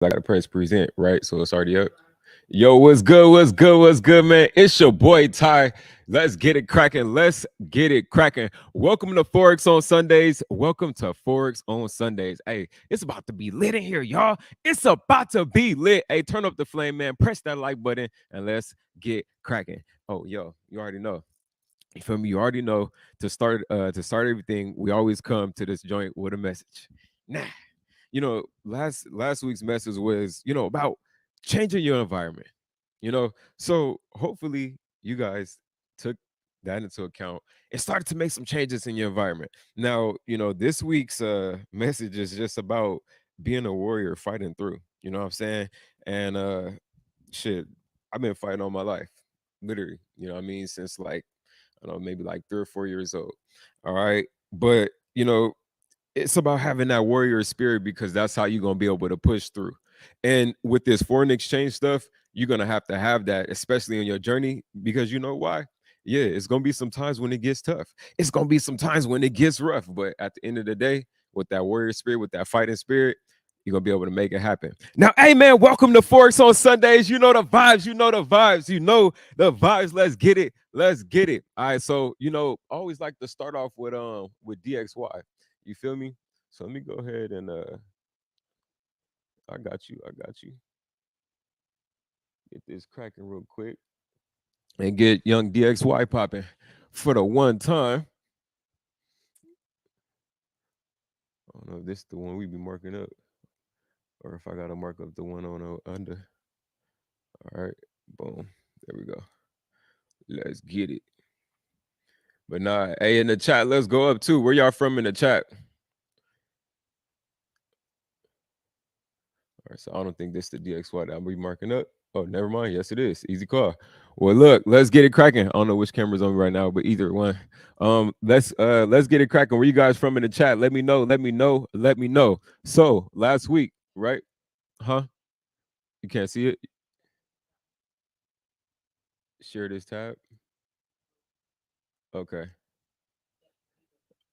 I gotta press present, right? So it's already up. Yo, what's good? What's good? What's good, man? It's your boy Ty. Let's get it cracking. Let's get it cracking. Welcome to Forex on Sundays. Welcome to Forex on Sundays. Hey, it's about to be lit in here, y'all. It's about to be lit. Hey, turn up the flame, man. Press that like button and let's get cracking. Oh, yo, you already know. You feel me? You already know to start everything. We always come to this joint with a message. Nah, last week's message was about changing your environment. So hopefully you guys took that into account and started to make some changes in your environment. Now, this week's message is just about being a warrior, fighting through. You know what I'm saying? And shit, I've been fighting all my life, literally. You know what I mean? Since like, I don't know, maybe like 3 or 4 years old. All right. But it's about having that warrior spirit, because that's how you're gonna be able to push through. And with this foreign exchange stuff, you're gonna have to have that, especially on your journey, because you know why? Yeah, it's gonna be some times when it gets tough. It's gonna be some times when it gets rough. But at the end of the day, with that warrior spirit, with that fighting spirit, you're gonna be able to make it happen. Now, hey man, welcome to Forex on Sundays. You know the vibes, you know the vibes, you know the vibes. Let's get it. Let's get it. All right. So, always like to start off with DXY. You feel me? So let me go ahead and I got you. I got you. Get this cracking real quick and get young DXY popping for the one time. I don't know if this is the one we be marking up or if I gotta mark up the one on under. All right, boom. There we go. Let's get it. But nah, hey, in the chat, let's go up too. Where y'all from in the chat? All right, so I don't think this is the DXY that I'm be marking up. Oh, never mind. Yes, it is. Easy call. Well, look, let's get it cracking. I don't know which camera's on me right now, but either one. Let's get it cracking. Where you guys from in the chat? Let me know. Let me know. Let me know. So last week, right? Huh? You can't see it. Share this tab. Okay.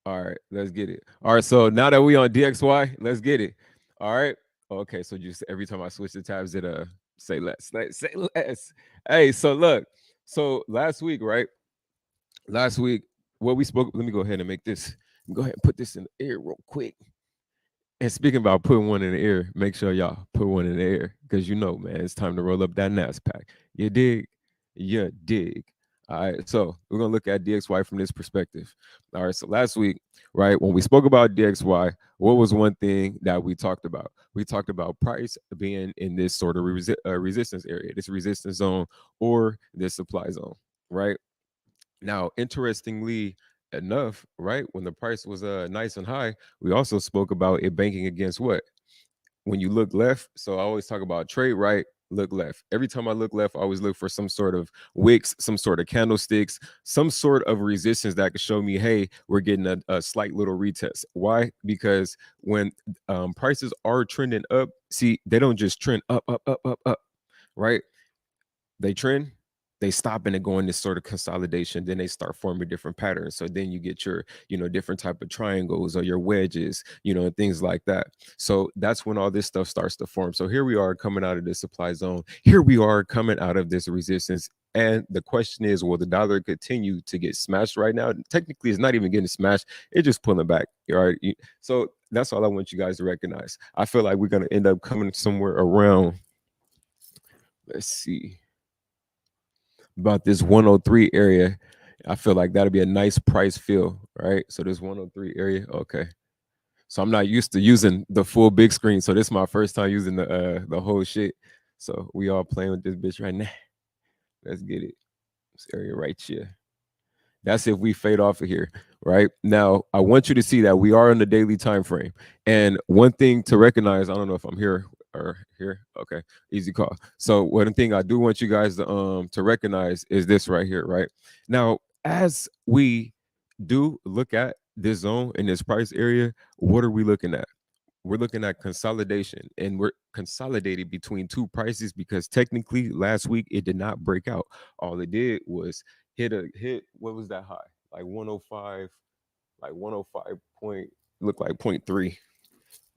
All right. Let's get it. All right. So now that we on DXY, let's get it. All right. Okay. So just every time I switch the tabs, it say less. Say less. Hey. So look. So last week, right? Last week, what we spoke. Let me go ahead and make this. Go ahead and put this in the air real quick. And speaking about putting one in the air, make sure y'all put one in the air, because man, it's time to roll up that Nasdaq. You dig? You dig. All right, so we're gonna look at DXY from this perspective. All right, so last week, right, when we spoke about DXY, what was one thing that we talked about? We talked about price being in this sort of resistance area, this resistance zone, or this supply zone, right? Now, interestingly enough, right, when the price was nice and high, we also spoke about it banking against what? When you look left, so I always talk about trade right, look left. Every time I look left, I always look for some sort of wicks, some sort of candlesticks, some sort of resistance that could show me, hey, we're getting a slight little retest. Why? Because when prices are trending up, see, they don't just trend up, up, up, up, up, right? They trend, they stop, and they go in this sort of consolidation. Then they start forming different patterns. So then you get your, different type of triangles or your wedges, and things like that. So that's when all this stuff starts to form. So here we are coming out of this supply zone. Here we are coming out of this resistance. And the question is, will the dollar continue to get smashed right now? Technically, it's not even getting smashed. It's just pulling back. All right. So that's all I want you guys to recognize. I feel like we're going to end up coming somewhere around, let's see, about this 103 area. I feel like that'll be a nice price fill, right? So this 103 area, okay. So I'm not used to using the full big screen, so this is my first time using the whole shit. So we all playing with this bitch right now. Let's get it. This area right here. That's if we fade off of here, right? Now, I want you to see that we are in the daily time frame. And one thing to recognize, I don't know if I'm here or here. Okay, easy call. So one thing I do want you guys to recognize is this right here, right? Now, as we do look at this zone in this price area, what are we looking at? We're looking at consolidation, and we're consolidated between two prices, because technically last week it did not break out. All it did was hit what was that high? Like 105, like 105 point, look like point 0.3.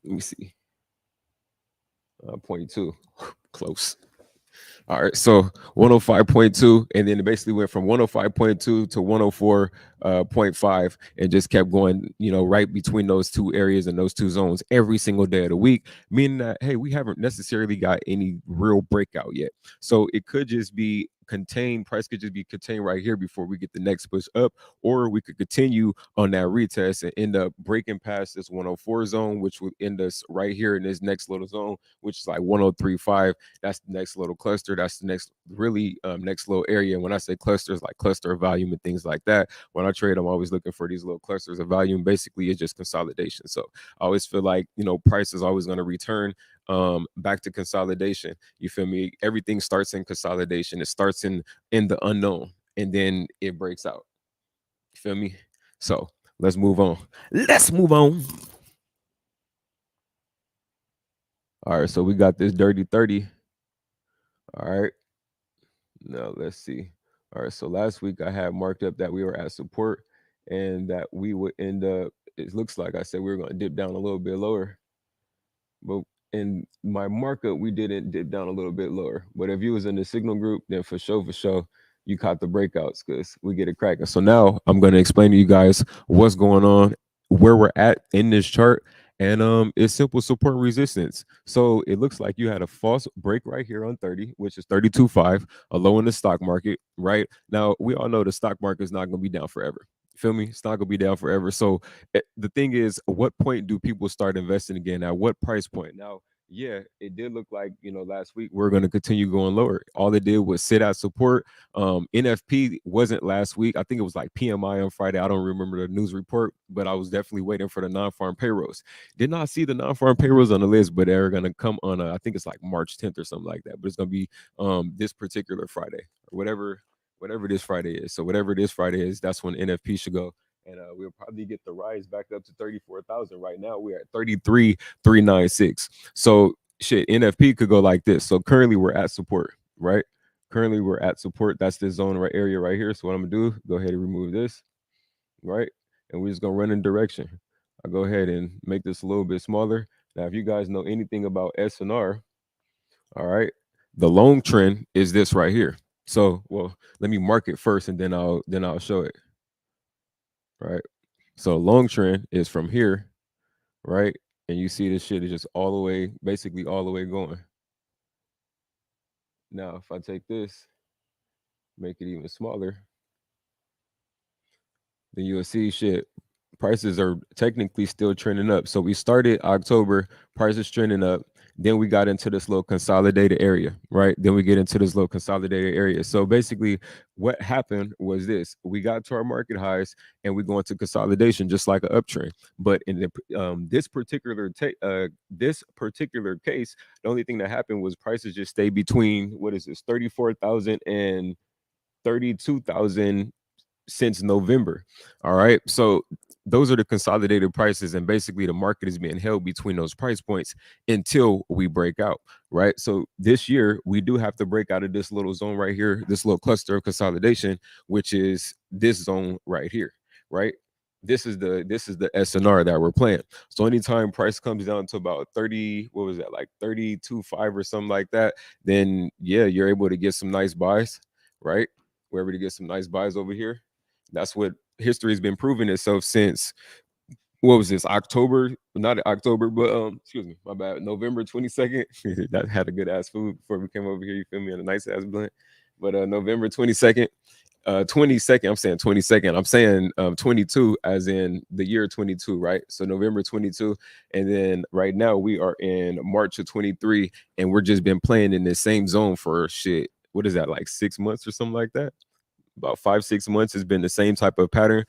Let me see. .2. Close. All right, so 105.2, and then it basically went from 105.2 to 104.5, and just kept going, right between those two areas and those two zones every single day of the week, meaning that, hey, we haven't necessarily got any real breakout yet. So it could just be contained, price could just be contained right here before we get the next push up, or we could continue on that retest and end up breaking past this 104 zone, which would end us right here in this next little zone, which is like 103.5. That's the next little cluster. That's the next really next little area. And when I say clusters, like cluster of volume and things like that, when I trade, I'm always looking for these little clusters of volume. Basically, it's just consolidation. So I always feel like, price is always going to return back to consolidation. You feel me? Everything starts in consolidation. It starts in the unknown, and then it breaks out. You feel me? So let's move on. Let's move on. All right, so we got this dirty 30. All right. Now let's see. All right, so last week I had marked up that we were at support and that we would end up, it looks like I said we were going to dip down a little bit lower. But in my markup, we didn't dip down a little bit lower. But if you was in the signal group, then for sure, you caught the breakouts because we get it cracking. So now I'm going to explain to you guys what's going on, where we're at in this chart, and it's simple support and resistance. So it looks like you had a false break right here on 30, which is 32.5, a low in the stock market. Right now, we all know the stock market is not going to be down forever. Feel me? It's not gonna be down forever. So the thing is, at what point do people start investing again? At what price point? Now, yeah, it did look like, last week we're going to continue going lower. All it did was sit at support. NFP wasn't last week. I think it was like PMI on Friday. I don't remember the news report, but I was definitely waiting for the non-farm payrolls. Did not see the non-farm payrolls on the list, but they're going to come on, I think it's like March 10th or something like that. But it's going to be this particular Friday or whatever this Friday is. So whatever this Friday is, that's when NFP should go. And we'll probably get the rise back up to 34,000. Right now, we're at 33,396. So shit, NFP could go like this. So currently, we're at support, right? Currently, we're at support. That's this zone right area right here. So what I'm gonna do, go ahead and remove this, right? And we're just gonna run in direction. I'll go ahead and make this a little bit smaller. Now, if you guys know anything about SNR, all right, the long trend is this right here. So, well, let me mark it first, and then I'll show it. Right. So long trend is from here, right? And you see this shit is just all the way, basically all the way going. Now, if I take this, make it even smaller, then you'll see shit. Prices are technically still trending up. So we started October, prices trending up. Then we got into this little consolidated area, right? Then we get into this little consolidated area. So basically, what happened was this: we got to our market highs, and we go into consolidation, just like an uptrend. But in this particular this particular case, the only thing that happened was prices just stayed between, what is this, 34,000 and 32,000 since November. All right. So those are the consolidated prices, and basically the market is being held between those price points until we break out. Right. So this year we do have to break out of this little zone right here, this little cluster of consolidation, which is this zone right here. Right. This is the SNR that we're playing. So anytime price comes down to about 30, what was that, like 32.5 or something like that, then yeah, you're able to get some nice buys, right? We're able to get some nice buys over here. That's what history has been proving itself since, what was this, October? Not October, but excuse me, my bad. November 22nd. That had a good ass food before we came over here. You feel me? And a nice ass blunt. But November 22nd, 22nd. I'm saying 22nd. I'm saying 22 as in the year 22, right? So November 22, and then right now we are in March of 23, and we're just been playing in the same zone for shit. What is that, like 6 months or something like that? About 5-6 months has been the same type of pattern.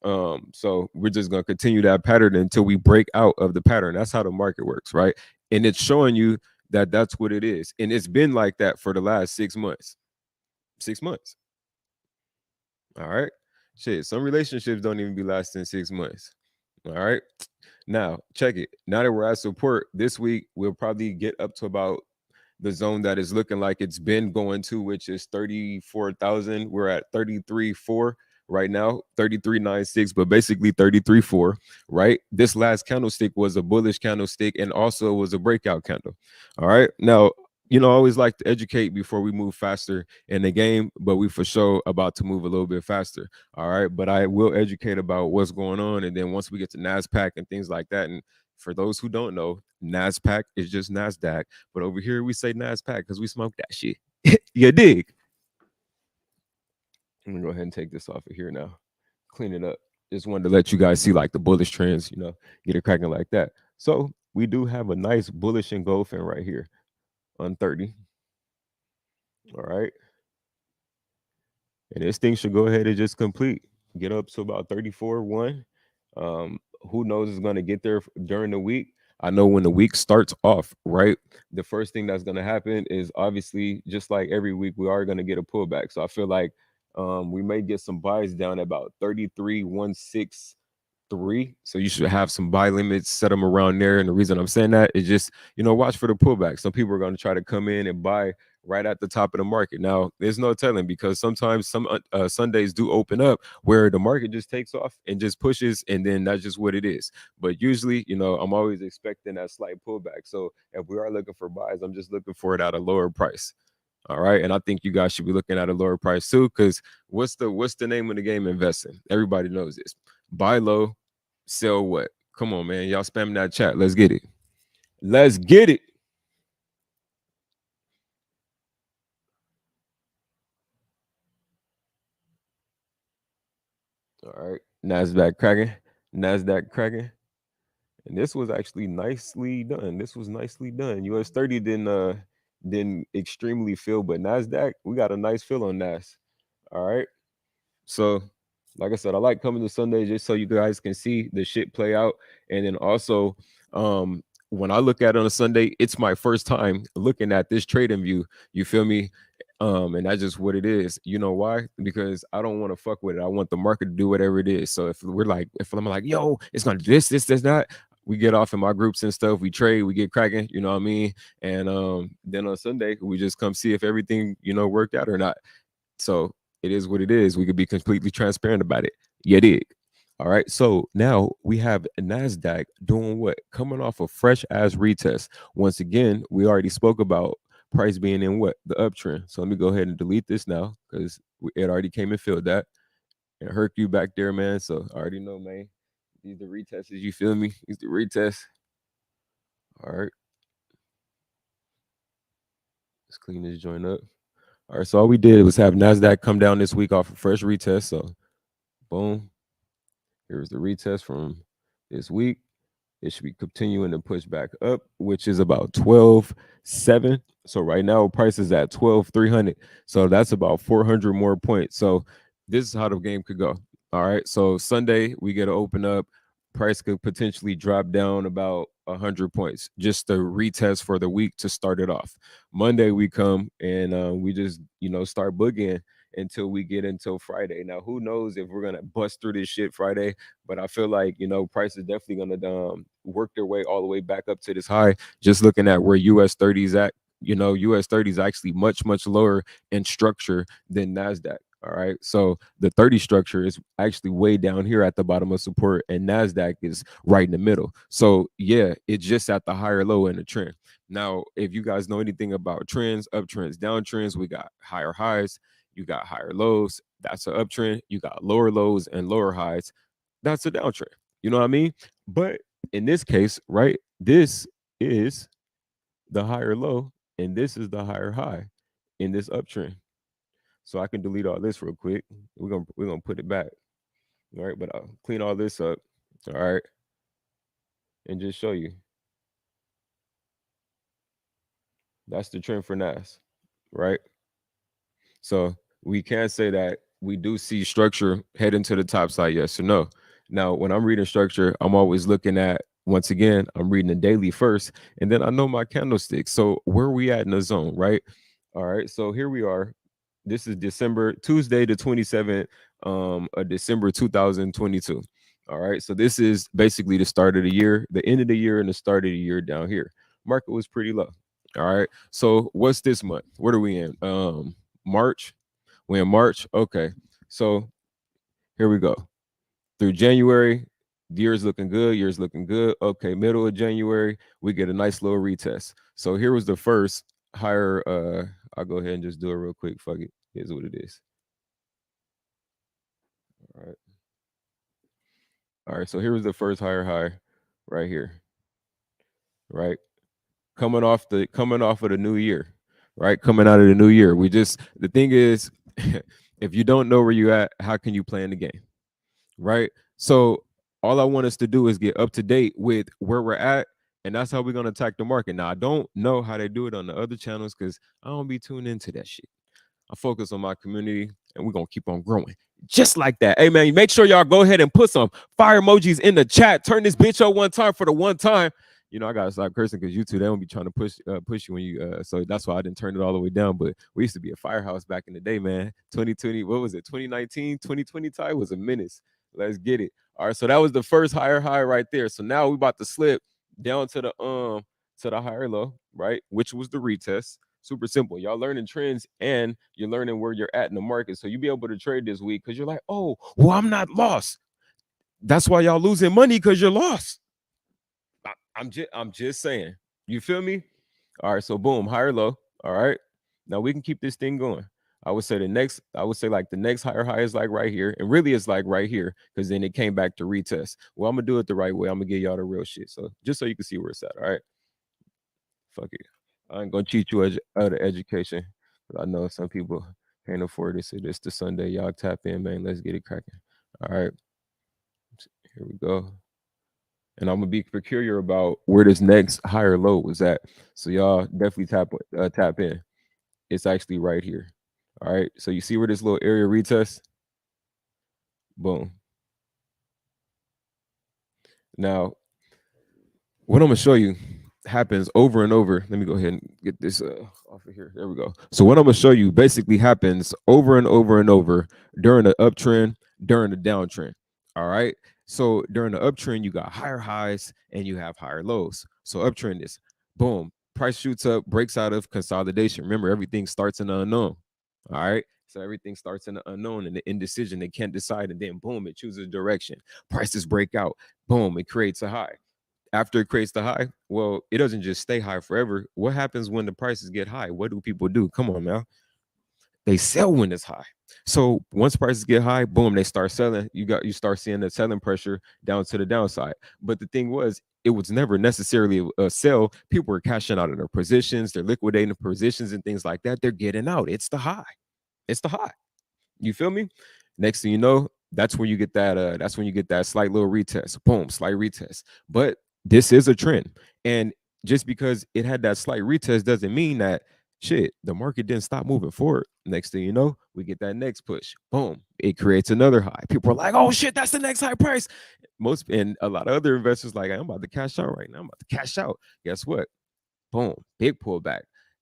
So we're just gonna continue that pattern until we break out of the pattern. That's how the market works, right? And it's showing you that that's what it is, and it's been like that for the last 6 months. 6 months. All right. Shit, some relationships don't even be lasting 6 months. All right. Now, check it. Now that we're at support this week, we'll probably get up to about the zone that is looking like it's been going to, which is 34,000. We're at 33.4. right now 33.96, but basically 33.4, right? This last candlestick was a bullish candlestick and also was a breakout candle. All right. Now, I always like to educate before we move faster in the game, but we for sure about to move a little bit faster. All right. But I will educate about what's going on. And then once we get to NASDAQ and things like that, and for those who don't know, NASDAQ is just NASDAQ. But over here we say NASDAQ because we smoke that shit. You dig? I'm gonna go ahead and take this off of here now. Clean it up. Just wanted to let you guys see like the bullish trends, get it cracking like that. So we do have a nice bullish engulfing right here on 30. All right. And this thing should go ahead and just complete. Get up to about 34.1. Who knows is going to get there during the week. I know when the week starts off, right? The first thing that's going to happen is obviously just like every week, we are going to get a pullback. So I feel like we may get some buys down at about 33.16 three. So you should have some buy limits, set them around there. And the reason I'm saying that is just, watch for the pullback. Some people are going to try to come in and buy right at the top of the market. Now, there's no telling because sometimes some Sundays do open up where the market just takes off and just pushes, and then that's just what it is. But usually, I'm always expecting that slight pullback. So if we are looking for buys, I'm just looking for it at a lower price. All right. And I think you guys should be looking at a lower price too, because what's the name of the game? Investing. Everybody knows this. Buy low, sell what? Come on, man. Y'all spamming that chat. Let's get it. Let's get it. All right. Nasdaq cracking. Nasdaq cracking. And this was actually nicely done. This was nicely done. US 30 didn't extremely feel, but Nasdaq, we got a nice feel on Nas. All right. So, like I said, I like coming to Sunday just so you guys can see the shit play out. And then also, when I look at it on a Sunday, it's my first time looking at this trading view. You feel me? And that's just what it is. You know why? Because I don't want to fuck with it. I want the market to do whatever it is. So if I'm like, yo, it's gonna do this, that, we get off in my groups and stuff. We trade, we get cracking. You know what I mean? And then on Sunday, we just come see if everything worked out or not. So it is what it is. We could be completely transparent about it. You dig? All right. So now we have NASDAQ doing what? Coming off a fresh ass retest. Once again, we already spoke about price being in what? The uptrend. So let me go ahead and delete this now because it already came and filled that. And hurt you back there, man. So I already know, man. These the retests. You feel me? These the retests. All right. Let's clean this joint up. All right. So all we did was have NASDAQ come down this week off a fresh retest. So boom. Here's the retest from this week. It should be continuing to push back up, which is about 12.7. So right now, price is at 12.300. So that's about 400 more points. So this is how the game could go. All right. So Sunday, we get to open up. Price could potentially drop down about 100 points, just the retest for the week to start it off. Monday, we come and we just, start boogieing until we get until Friday. Now, who knows if we're gonna bust through this shit Friday? But I feel like price is definitely gonna work their way all the way back up to this high. Just looking at where US 30 is at, US 30 is actually much lower in structure than Nasdaq. All right, so the 30 structure is actually way down here at the bottom of support, and Nasdaq is right in the middle. So yeah, it's just at the higher low in the trend. Now, if you guys know anything about trends, uptrends, downtrends, we got higher highs, you got higher lows. That's an uptrend. You got lower lows and lower highs. That's a downtrend. You know what I mean? But in this case, right, this is the higher low, and this is the higher high in this uptrend. So I can delete all this real quick. We're gonna put it back. All right, but I'll clean all this up. All right, and just show you. That's the trend for NAS, right? So we can say that we do see structure heading to the top side, yes or no. Now, when I'm reading structure, I'm always looking at, once again, I'm reading the daily first, and then I know my candlestick. So where are we at in the zone, right? All right, so here we are. This is Tuesday, the 27th of December 2022. All right, so this is basically the start of the year, the end of the year, and the start of the year down here. Market was pretty low. All right, so what's this month? What are we in? March. We're in March. Okay. So Here we go. Through January, the year's looking good. Year's looking good. Okay, middle of January, we get a nice little retest. So here was the first higher. I'll go ahead and just do it real quick. Fuck it. Here's what it is. All right. All right. So here was the first higher high, right here. Right. Coming off of the new year. Right. Coming out of the new year. The thing is, if you don't know where you at, how can you plan the game? Right. So all I want us to do is get up to date with where we're at, and that's how we're gonna attack the market. Now I don't know how they do it on the other channels because I don't be tuned into that shit. I focus on my community, and we're gonna keep on growing. Just like that. Hey man, make sure y'all go ahead and put some fire emojis in the chat. Turn this bitch up one time for the one time. You know, I gotta stop cursing because YouTube, they don't be trying to push you when you so that's why I didn't turn it all the way down. But we used to be a firehouse back in the day, man. 2020, what was it? 2019, 2020 tie was a menace. Let's get it. All right, so that was the first higher high right there. So now we about to slip down to the higher low, right? Which was the retest. Super simple. Y'all learning trends and you're learning where you're at in the market. So you'll be able to trade this week because you're like, oh, well, I'm not lost. That's why y'all losing money because you're lost. I'm just saying. You feel me? All right. So boom, higher low. All right. Now we can keep this thing going. I would say like the next higher high is like right here. And really it's like right here because then it came back to retest. Well, I'm gonna do it the right way. I'm gonna give y'all the real shit. So just so you can see where it's at. All right. Fuck it. I ain't gonna cheat you out of education. I know some people can't afford this. So this the Sunday. Y'all tap in, man. Let's get it cracking. All right. Here we go. And I'm gonna be peculiar about where this next higher low was at. So y'all definitely tap in. It's actually right here. All right. So you see where this little area retest? Boom. Now, what I'm gonna show you happens over and over. Let me go ahead and get this off of here. There we go. So what I'm gonna show you basically happens over and over and over during the uptrend, during the downtrend. All right. So during the uptrend, you got higher highs and you have higher lows. So uptrend is boom, price shoots up, breaks out of consolidation. Remember, everything starts in the unknown. All right. So everything starts in the unknown and the indecision. They can't decide, and then boom, it chooses direction. Prices break out. Boom, it creates a high. After it creates the high, well, it doesn't just stay high forever. What happens when the prices get high? What do people do? Come on now. They sell when it's high. So once prices get high, boom, they start selling. You start seeing the selling pressure down to the downside. But the thing was, it was never necessarily a sell. People were cashing out of their positions, they're liquidating positions and things like that. They're getting out. It's the high. It's the high. You feel me? Next thing you know, that's when you get that. That's when you get that slight little retest. Boom, slight retest. But this is a trend, and just because it had that slight retest doesn't mean that shit. The market didn't stop moving forward. Next thing you know, we get that next push. Boom, it creates another high. People are like, "Oh shit, that's the next high price." Most and a lot of other investors like, "I'm about to cash out right now. I'm about to cash out." Guess what? Boom, big pullback.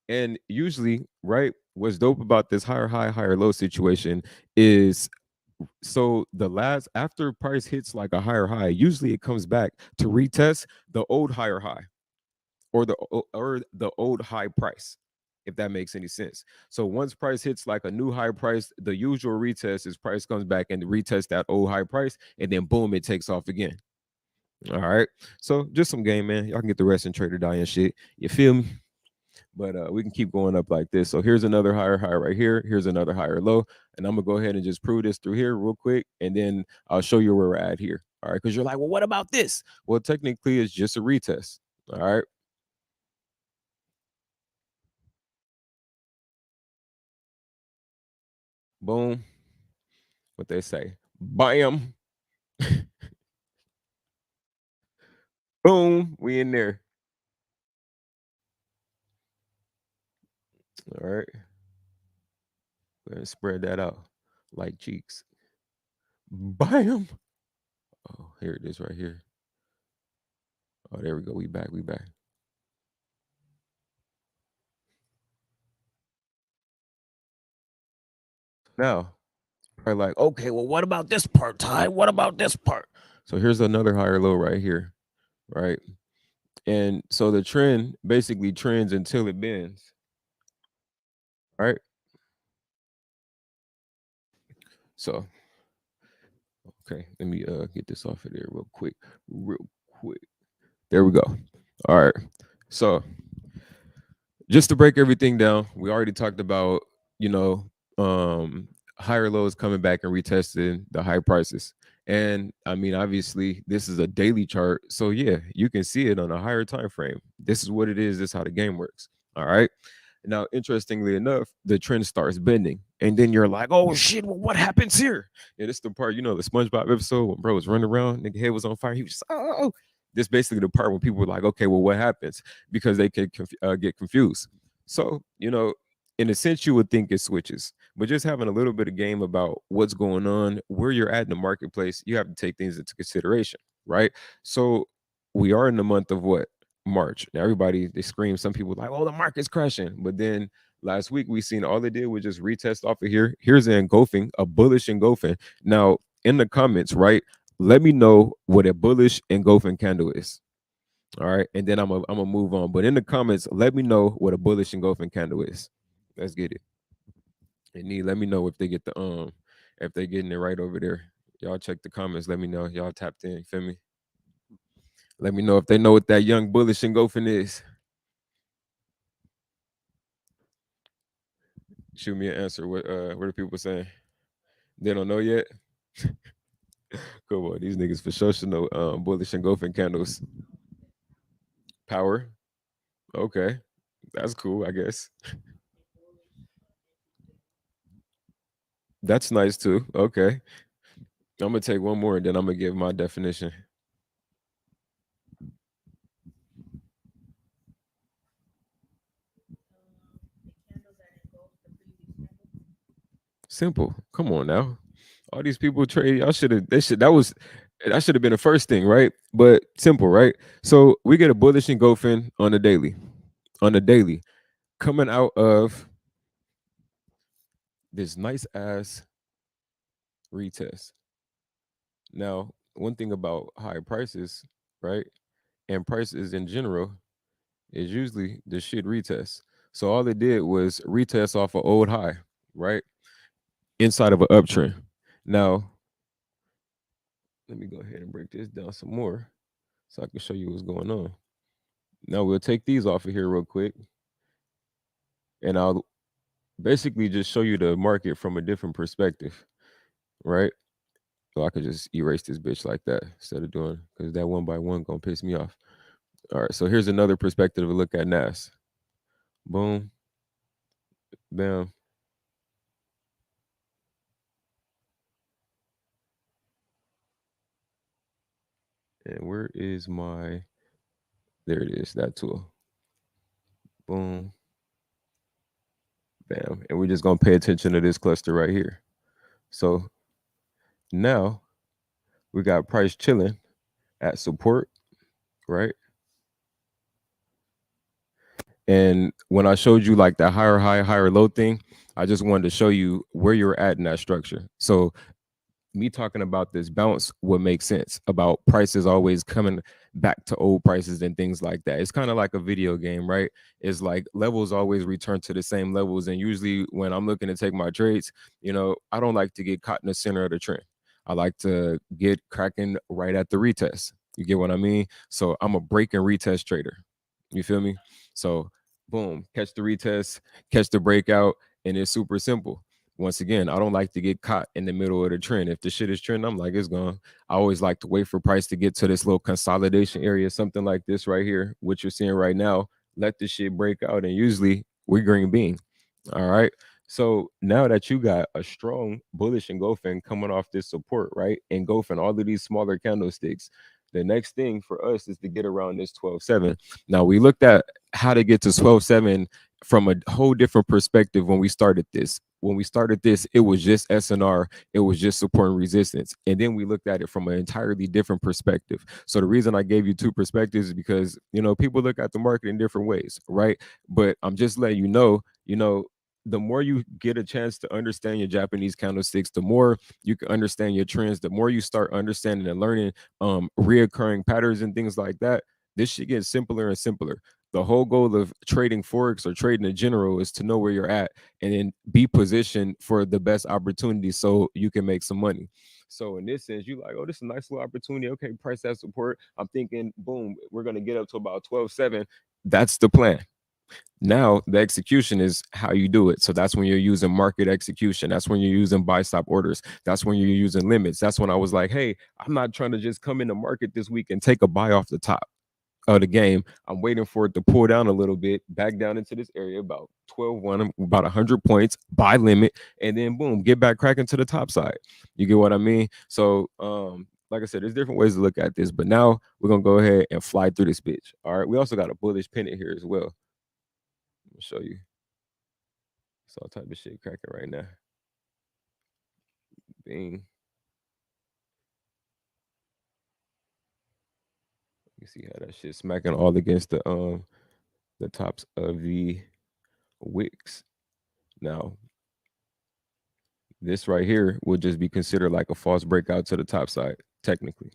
And usually, right, what's dope about this higher high, higher low situation is so the last after price hits like a higher high, usually it comes back to retest the old higher high or the old high price, if that makes any sense. So once price hits like a new high price, the usual retest is price comes back and retest that old high price, and then boom, it takes off again. All right. So just some game, man. Y'all can get the rest in Trader Die and shit. You feel me? But we can keep going up like this. So here's another higher high right here. Here's another higher low. And I'm going to go ahead and just prove this through here real quick. And then I'll show you where we're at here. All right. Because you're like, well, what about this? Well, technically, it's just a retest. All right. Boom. What they say. Bam. Boom. We in there. All right. Go ahead and spread that out like cheeks. Bam. Oh, here it is right here. Oh, there we go. We back. We back. Now, probably like, okay, well, what about this part, Ty? What about this part? So here's another higher low right here, right? And so the trend basically trends until it bends, right? So Okay, let me get this off of there real quick. Real quick. There we go. All right. So just to break everything down, we already talked about, you know, um, higher lows coming back and retesting the high prices. And I mean, obviously, this is a daily chart. So yeah, you can see it on a higher time frame. This is what it is. This is how the game works. All right. Now, interestingly enough, the trend starts bending. And then you're like, oh shit, well, what happens here? Yeah, this is the part, the SpongeBob episode when bro was running around, nigga head was on fire. He was just, oh. This basically the part when people were like, okay, well, what happens? Because they can get confused. So, in a sense, you would think it switches, but just having a little bit of game about what's going on, where you're at in the marketplace, you have to take things into consideration, right? So we are in the month of what? March. Now everybody they scream. Some people like, "Oh, the market's crashing," but then last week we seen all they did was just retest off of here. Here's an engulfing, a bullish engulfing. Now in the comments, right? Let me know what a bullish engulfing candle is. All right, and then I'm gonna move on. But in the comments, let me know what a bullish engulfing candle is. Let's get it. And let me know if they get the if they getting it right over there. Y'all check the comments. Let me know. Y'all tapped in. Feel me? Let me know if they know what that young bullish engulfing is. Shoot me an answer. What are people saying? They don't know yet. Come on, these niggas for sure should know bullish engulfing candles. Power. Okay. That's cool, I guess. That's nice too. Okay. I'm gonna take one more and then I'm gonna give my definition. Simple. Come on now. All these people trade. Y'all should have. They should. That should have been the first thing, right? But simple, right? So we get a bullish engulfing on the daily. On the daily, coming out of this nice ass retest. Now, one thing about high prices, right? And prices in general is usually the shit retest. So all it did was retest off an old high, right? Inside of an uptrend. Now, let me go ahead and break this down some more so I can show you what's going on. Now we'll take these off of here real quick, and I'll basically just show you the market from a different perspective, right? So I could just erase this bitch like that instead of doing because that one by one gonna piss me off. All right, so here's another perspective to look at NAS. Boom, bam. And where is my, there it is, that tool. Boom, bam. And we're just gonna pay attention to this cluster right here. So now we got price chilling at support, right? And when I showed you like that higher high, higher low thing, I just wanted to show you where you're at in that structure. So me talking about this bounce would make sense about prices always coming back to old prices and things like that. It's kind of like a video game, right? It's like levels always return to the same levels. And usually when I'm looking to take my trades, I don't like to get caught in the center of the trend. I like to get cracking right at the retest. You get what I mean? So I'm a break and retest trader. You feel me? So boom, catch the retest, catch the breakout, and it's super simple. Once again, I don't like to get caught in the middle of the trend. If the shit is trending, I'm like, it's gone. I always like to wait for price to get to this little consolidation area, something like this right here, what you're seeing right now. Let the shit break out, and usually we're green bean. All right. So now that you got a strong bullish engulfing coming off this support, right? Engulfing all of these smaller candlesticks. The next thing for us is to get around this 12.7. Now we looked at how to get to 12.7 from a whole different perspective when we started this. When we started this, it was just SNR, it was just support and resistance. And then we looked at it from an entirely different perspective. So the reason I gave you two perspectives is because, people look at the market in different ways, right? But I'm just letting the more you get a chance to understand your Japanese candlesticks, the more you can understand your trends, the more you start understanding and learning reoccurring patterns and things like that. This shit gets simpler and simpler. The whole goal of trading Forex or trading in general is to know where you're at and then be positioned for the best opportunity so you can make some money. So in this sense, you like, oh, this is a nice little opportunity. Okay, price that support. I'm thinking, boom, we're gonna get up to about 12.7. That's the plan. Now the execution is how you do it. So that's when you're using market execution. That's when you're using buy stop orders. That's when you're using limits. That's when I was like, hey, I'm not trying to just come in the market this week and take a buy off the top of the game. I'm waiting for it to pull down a little bit, back down into this area about 12-1, about 100 points, buy limit, and then boom, get back cracking to the top side. You get what I mean? So, like I said, there's different ways to look at this, but now we're gonna go ahead and fly through this bitch. All right. We also got a bullish pennant here as well. I'll show you. It's all type of shit cracking right now. Bing. You see how that shit smacking all against the tops of the wicks. Now, this right here would just be considered like a false breakout to the top side, technically.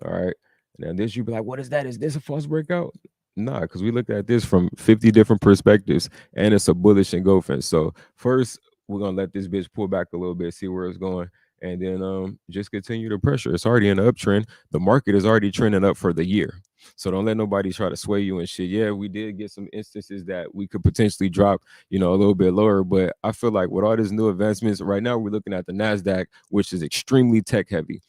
All right. Now, this you'd be like, what is that? Is this a false breakout? Nah, because we looked at this from 50 different perspectives and it's a bullish engulfing. So first, we're gonna let this bitch pull back a little bit, see where it's going, and then just continue to pressure. It's already in the uptrend. The market is already trending up for the year. So don't let nobody try to sway you and shit. Yeah, we did get some instances that we could potentially drop, a little bit lower. But I feel like with all these new advancements, right now we're looking at the Nasdaq, which is extremely tech heavy.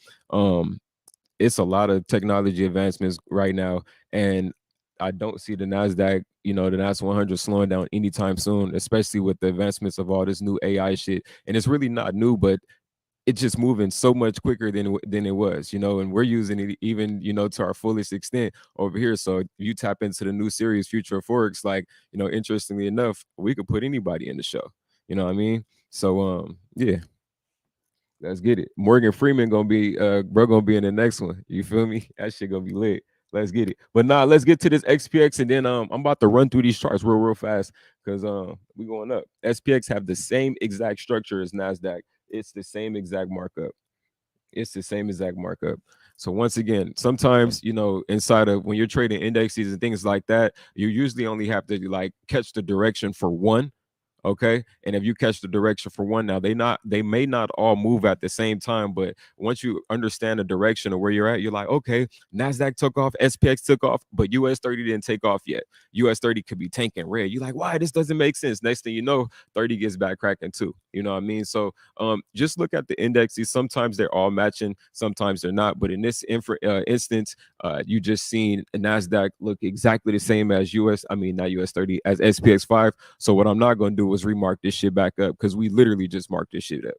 It's a lot of technology advancements right now, and I don't see the Nasdaq, the Nasdaq 100 slowing down anytime soon, especially with the advancements of all this new AI shit. And it's really not new, but it's just moving so much quicker than it was, and we're using it even, to our fullest extent over here. So if you tap into the new series Future of Forex, like, interestingly enough, we could put anybody in the show. You know what I mean? So yeah, let's get it. Morgan Freeman gonna be in the next one. You feel me? That shit gonna be lit. Let's get it. But nah, let's get to this XPX, and then I'm about to run through these charts real fast because we going up. SPX have the same exact structure as Nasdaq. It's the same exact markup. It's the same exact markup. So once again, sometimes, inside of when you're trading indexes and things like that, you usually only have to like catch the direction for one. Okay. And if you catch the direction for one, now they may not all move at the same time, but once you understand the direction of where you're at, you're like, okay, Nasdaq took off, SPX took off, but US 30 didn't take off yet. US 30 could be tanking red. You're like, why? This doesn't make sense. Next thing you know, 30 gets back cracking too. You know what I mean? So just look at the indexes. Sometimes they're all matching, sometimes they're not. But in this instance, you just seen Nasdaq look exactly the same as not US 30, as SPX 5. So what I'm not gonna do is remark this shit back up because we literally just marked this shit up.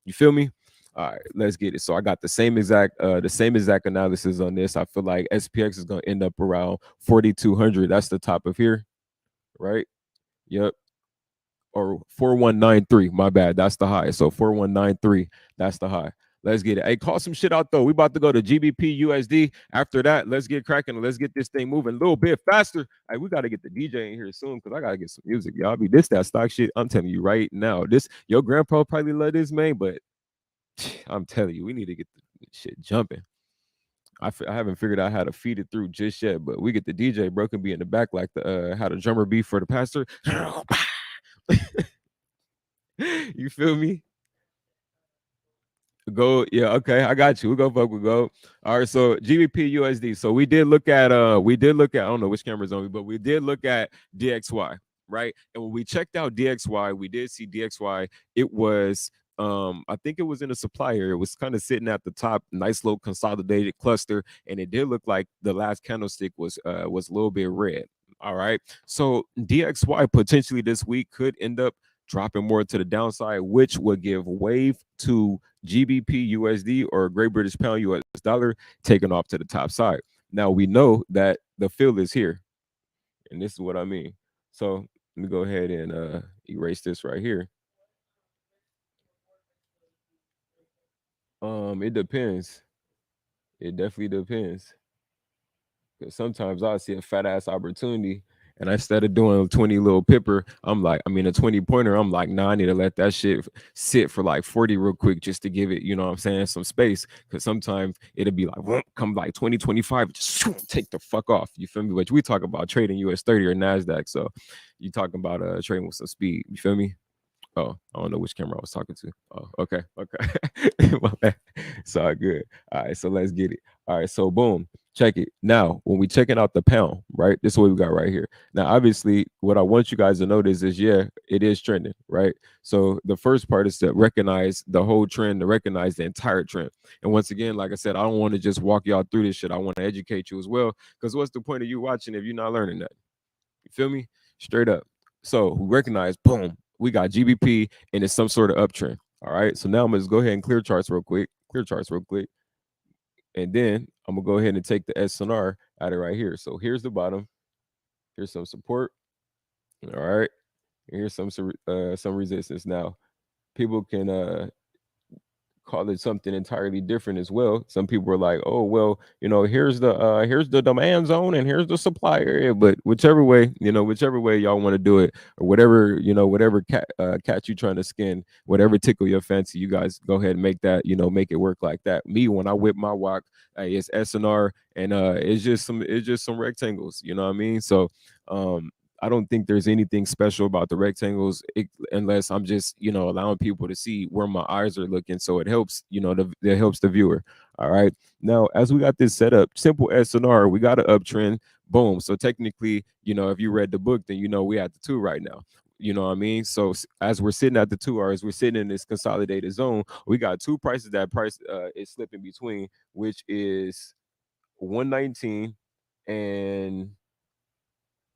You feel me? All right, let's get it. So I got the same exact analysis on this. I feel like SPX is gonna end up around 4,200. That's the top of here, right? Yep. Or 4193. My bad. That's the high. So 4193. That's the high. Let's get it. Hey, call some shit out though. We about to go to GBP USD. After that, let's get cracking. Let's get this thing moving a little bit faster. Hey, we gotta get the DJ in here soon because I gotta get some music, y'all. Be this that stock shit. I'm telling you right now. This your grandpa probably love this, man, but I'm telling you, we need to get the shit jumping. I haven't figured out how to feed it through just yet, but we get the DJ, bro, can be in the back like the how the drummer be for the pastor. You feel me? Go, yeah, okay, I got you. We go fuck with go. All right, so GBP USD. So I don't know which camera's on me, but we did look at DXY, right? And when we checked out DXY, we did see DXY. It was I think it was in a supplier. It was kind of sitting at the top, nice little consolidated cluster, and it did look like the last candlestick was a little bit red. All right, so DXY potentially this week could end up dropping more to the downside, which would give wave to GBP USD or Great British Pound US dollar taking off to the top side. Now we know that the fill is here, and this is what I mean. So let me go ahead and erase this right here. It depends. It definitely depends. Because sometimes I see a fat ass opportunity And instead of doing a 20 little pipper, a 20 pointer, I'm like, nah, I need to let that shit sit for like 40 real quick just to give it, you know what I'm saying, some space. Cause sometimes it'll be like, whoop, come like 20, 25, just take the fuck off. You feel me? Which we talk about trading US 30 or NASDAQ. So you talking about trading with some speed. You feel me? Oh, I don't know which camera I was talking to. Oh, okay, okay. My bad. It's all good. All right, so let's get it. All right, so boom, check it. Now, when we checking out the pound, right? This is what we got right here. Now, obviously, what I want you guys to notice is, yeah, it is trending, right? So the first part is to recognize the whole trend, to recognize the entire trend. And once again, like I said, I don't want to just walk y'all through this shit. I want to educate you as well. Because what's the point of you watching if you're not learning that? You feel me? Straight up. So we recognize, boom, we got GBP and it's some sort of uptrend. All right. So now I'm gonna just go ahead and clear charts real quick. Clear charts real quick. And then I'm gonna go ahead and take the SNR out of right here. So here's the bottom. Here's some support. All right. Here's some resistance. Now people can call it something entirely different as well. Some people are like, oh well, here's the demand zone and here's the supply area. But whichever way, whichever way y'all want to do it, or whatever, whatever cat you trying to skin, whatever tickle your fancy, you guys go ahead and make that, make it work like that. Me, when I whip my walk, it's SNR and it's just some rectangles, you know what I mean? So I don't think there's anything special about the rectangles unless I'm just, allowing people to see where my eyes are looking. So it helps, it helps the viewer. All right. Now, as we got this set up, simple SNR, we got an uptrend. Boom. So technically, if you read the book, then we at the 2 right now. You know what I mean? So as we're sitting at the 2 hours, we're sitting in this consolidated zone. We got two prices that price is slipping between, which is 119 and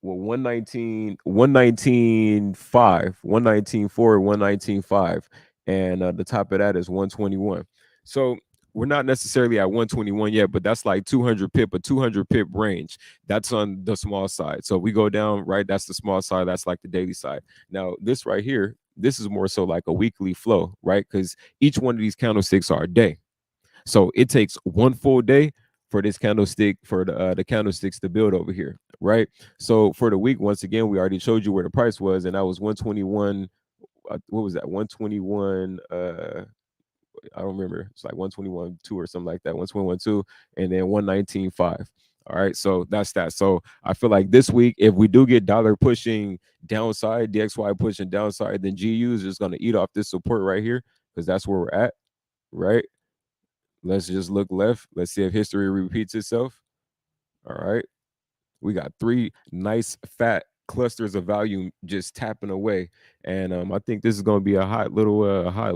119, 119.5, 119.4, 119.5, and the top of that is 121. So we're not necessarily at 121 yet, but that's like 200 pip, a 200 pip range. That's on the small side. So we go down, right? That's the small side. That's like the daily side. Now this right here, this is more so like a weekly flow, right? Because each one of these candlesticks are a day. So it takes one full day for this candlestick, for the candlesticks to build over here, right? So for the week, once again, we already showed you where the price was, and that was 121. What was that? 121. I don't remember. It's like 121.2 or something like that. 121.2, and then 119.5. All right, so that's that. So I feel like this week, if we do get dollar pushing downside, DXY pushing downside, then GU is just going to eat off this support right here because that's where we're at, right? Let's just look left. Let's see if history repeats itself. All right. We got 3 nice fat clusters of value just tapping away. And I think this is going to be a hot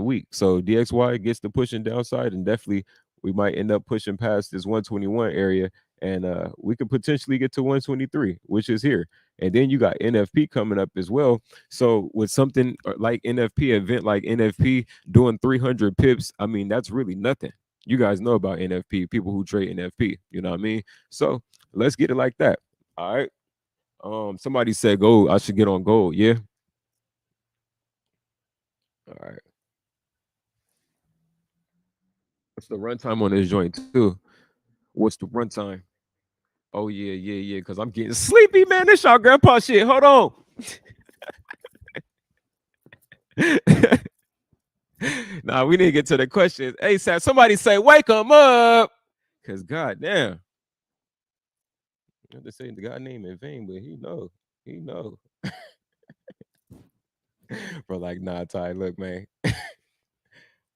week. So DXY gets the pushing downside, and definitely we might end up pushing past this 121 area. And we could potentially get to 123, which is here. And then you got NFP coming up as well. So with something like NFP, event like NFP doing 300 pips, I mean, that's really nothing. You guys know about NFP, people who trade NFP, you know what I mean? So let's get it like that. All right. Somebody said gold. I should get on gold. Yeah. All right. What's the runtime on this joint too? What's the runtime? Oh yeah, yeah, yeah. Cause I'm getting sleepy, man. This y'all grandpa shit. Hold on. Nah, we need to get to the questions. Hey, Sam, somebody say, wake him up. Cause goddamn. I have to say the God name in vain, but he know. He know. Bro, like, nah, Ty, look, man.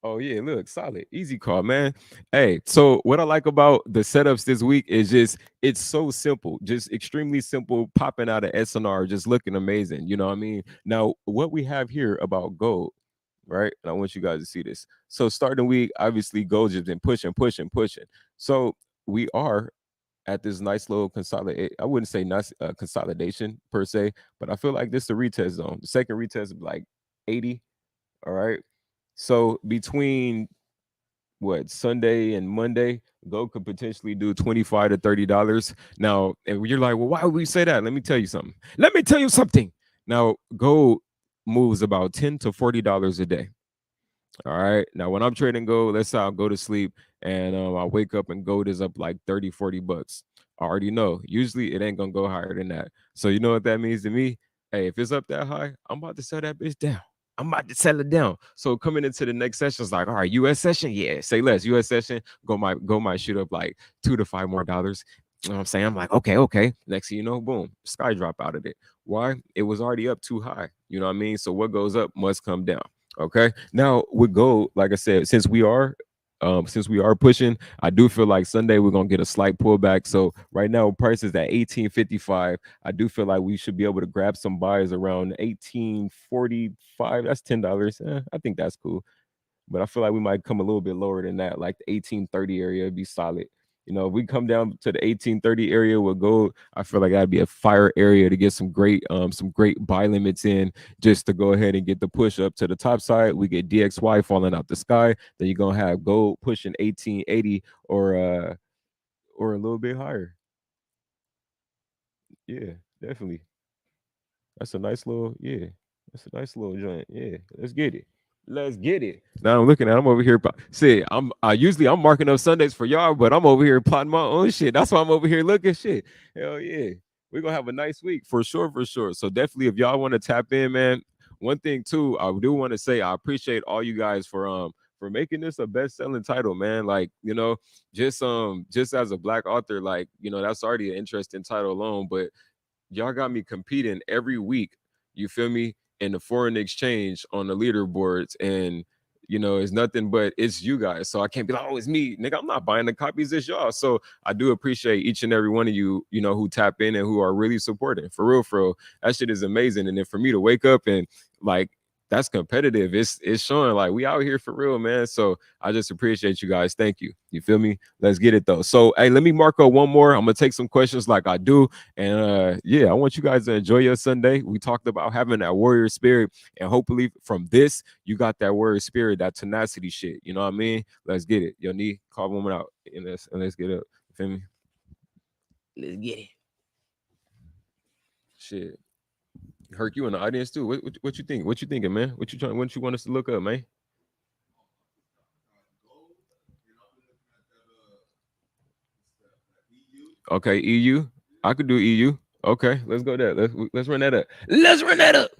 Oh yeah, look, solid, easy call, man. Hey, so what I like about the setups this week is just it's so simple, just extremely simple, popping out of SNR, just looking amazing. You know what I mean? Now, what we have here about gold, right? And I want you guys to see this. So starting the week, obviously, gold has been pushing, pushing, pushing. So we are at this nice little consolidate. I wouldn't say nice consolidation per se, but I feel like this is the retest zone. The second retest is like 80. All right. So between what Sunday and Monday, gold could potentially do $25 to $30. Now, and you're like, well, why would we say that? Let me tell you something. Let me tell you something. Now, gold moves about $10 to $40 a day. All right. Now, when I'm trading gold, let's say I'll go to sleep and I wake up and gold is up like 30, $40. I already know. Usually it ain't gonna go higher than that. So you know what that means to me? Hey, if it's up that high, I'm about to sell that bitch down. I'm about to sell it down. So coming into the next session, it's like, all right, US session, yeah, say less. US session, go might shoot up like $2 to $5 more. You know what I'm saying? I'm like, okay, okay. Next thing you know, boom, sky drop out of it. Why? It was already up too high. You know what I mean? So what goes up must come down. Okay. Now with gold, like I said, since we are pushing, I do feel like Sunday we're gonna get a slight pullback. So right now, price is at 1855. I do feel like we should be able to grab some buys around 1845. That's $10. I think that's cool. But I feel like we might come a little bit lower than that, like the 1830 area would be solid. If we come down to the 1830 area with gold, I feel like that'd be a fire area to get some great buy limits in, just to go ahead and get the push up to the top side. We get DXY falling out the sky, then you're gonna have gold pushing 1880 or a little bit higher. Yeah, definitely. That's a nice little, yeah. That's a nice little joint. Yeah, let's get it. Let's get it. Now I'm looking at. I'm over here. See, I'm marking up Sundays for y'all, but I'm over here plotting my own shit. That's why I'm over here looking shit. Hell yeah, we're gonna have a nice week for sure, for sure. So definitely, if y'all want to tap in, man. One thing too, I do want to say I appreciate all you guys for making this a best-selling title, man. Like, just as a black author, like, that's already an interesting title alone, but y'all got me competing every week. You feel me? In the foreign exchange on the leaderboards, and it's nothing but it's you guys. So I can't be like, oh, it's me, nigga. I'm not buying the copies. It's y'all. So I do appreciate each and every one of you, who tap in and who are really supporting. For real, for real. That shit is amazing. And then for me to wake up and like that's competitive. It's showing like we out here for real, man. So I just appreciate you guys. Thank you. You feel me? Let's get it though. So hey, let me mark up one more. I'm gonna take some questions like I do. And yeah, I want you guys to enjoy your Sunday. We talked about having that warrior spirit, and hopefully from this, you got that warrior spirit, that tenacity shit. You know what I mean? Let's get it. Yo, need call woman out and let's get up. You feel me? Let's get it. Shit. Herc, you in the audience too. What you think? What you thinking, man? What you want us to look up, man? Okay, EU. I could do EU. Okay, let's go there. Let's run that up. Let's run that up.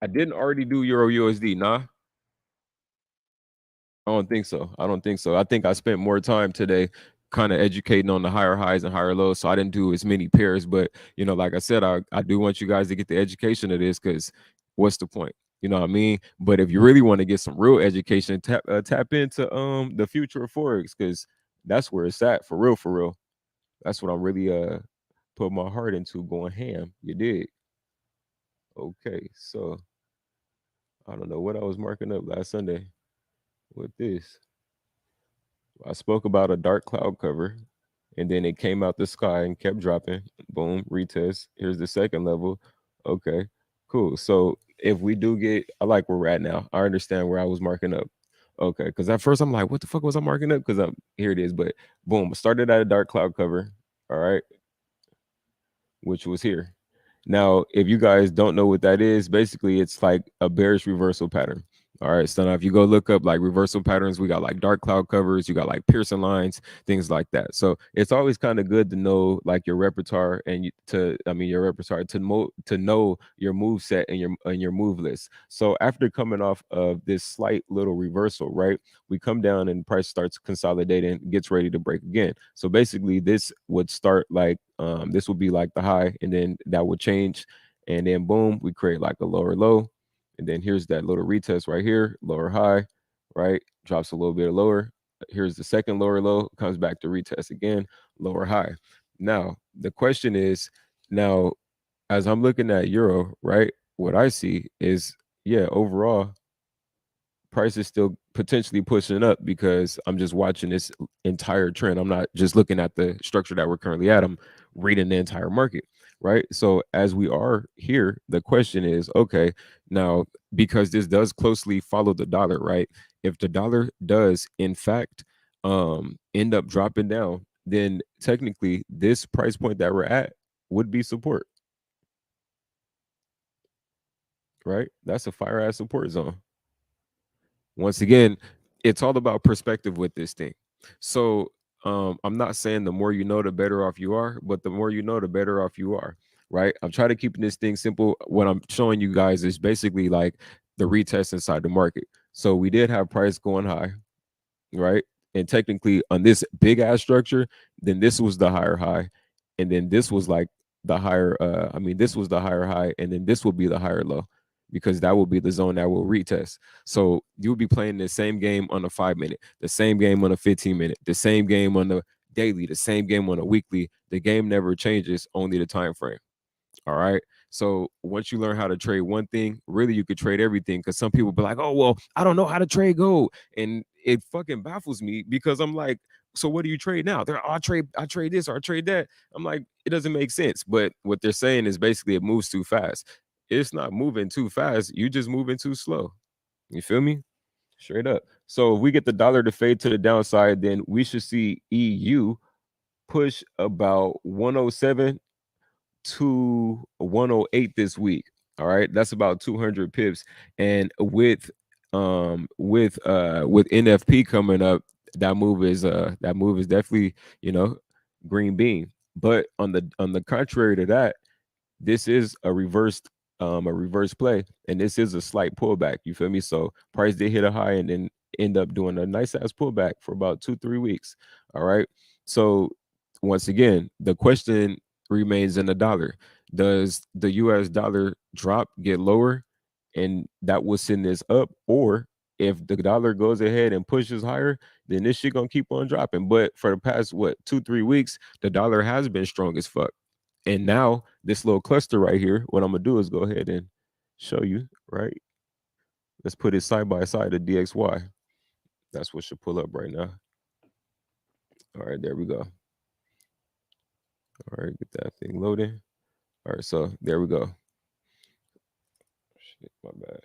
I didn't already do Euro USD, nah. I don't think so. I don't think so. I think I spent more time today kind of educating on the higher highs and higher lows. So I didn't do as many pairs. But, like I said, I do want you guys to get the education of this, because what's the point? You know what I mean? But if you really want to get some real education, tap into the future of Forex, because that's where it's at for real, for real. That's what I'm really put my heart into, going ham. You did. Okay. So I don't know what I was marking up last Sunday with this. I spoke about a dark cloud cover, and then it came out the sky and kept dropping. Boom, retest. Here's the second level. Okay, cool. So if we do get, I like where we're at now. I understand where I was marking up. Okay, because at first I'm like, what the fuck was I marking up? Because I'm here it is. But boom, I started at a dark cloud cover. All right, which was here. Now, if you guys don't know what that is, basically it's like a bearish reversal pattern. All right. So now if you go look up like reversal patterns, we got like dark cloud covers, you got like Pearson lines, things like that. So it's always kind of good to know like your repertoire, and your repertoire to know your move set and your move list. So after coming off of this slight little reversal, right, we come down and price starts consolidating, gets ready to break again. So basically this would start like this would be like the high, and then that would change, and then boom, we create like a lower low, and then here's that little retest right here, lower high, right, drops a little bit lower. Here's the second lower low, comes back to retest again, lower high. Now the question is, now as I'm looking at euro, right, what I see is, yeah, overall price is still potentially pushing up, because I'm just watching this entire trend. I'm not just looking at the structure that we're currently at. I'm reading the entire market, right? So as we are here, the question is, okay, now because this does closely follow the dollar, right? If the dollar does in fact end up dropping down, then technically this price point that we're at would be support, right? That's a fire ass support zone. Once again, it's all about perspective with this thing. So I'm not saying the more you know, the better off you are, but the more you know, the better off you are, right? I'm trying to keep this thing simple. What I'm showing you guys is basically like the retest inside the market. So we did have price going high, right? And technically on this big ass structure, then this was the higher high, and then this was like the higher. I mean, this was the higher high, and then this will be the higher low, because that will be the zone that will retest. So you'll be playing the same game on a 5 minute, the same game on a 15 minute, the same game on the daily, the same game on a weekly. The game never changes, only the time frame. All right. So once you learn how to trade one thing, really you could trade everything. Because some people be like, "Oh well, I don't know how to trade gold," and it fucking baffles me because I'm like, "So what do you trade now?" They're, "Oh, I trade this or I trade that." I'm like, it doesn't make sense. But what they're saying is basically it moves too fast. It's not moving too fast. You just moving too slow. You feel me? Straight up. So if we get the dollar to fade to the downside, then we should see EU push about 107 to 108 this week. All right, that's about 200 pips. And with NFP coming up, that move is definitely, you know, green bean. But on the contrary to that, this is a reverse play, and this is a slight pullback. You feel me? So price did hit a high and then end up doing a nice ass pullback for about 2 3 weeks. All right. So once again, the question remains in the dollar. Does the US dollar drop, get lower, and that will send this up? Or if the dollar goes ahead and pushes higher, then this shit gonna keep on dropping. But for the past what 2 3 weeks, the dollar has been strong as fuck. And now this little cluster right here, what I'm gonna do is go ahead and show you, right? Let's put it side by side to DXY. That's what should pull up right now. All right, there we go. All right, get that thing loading. All right, so there we go. Shit, my bad.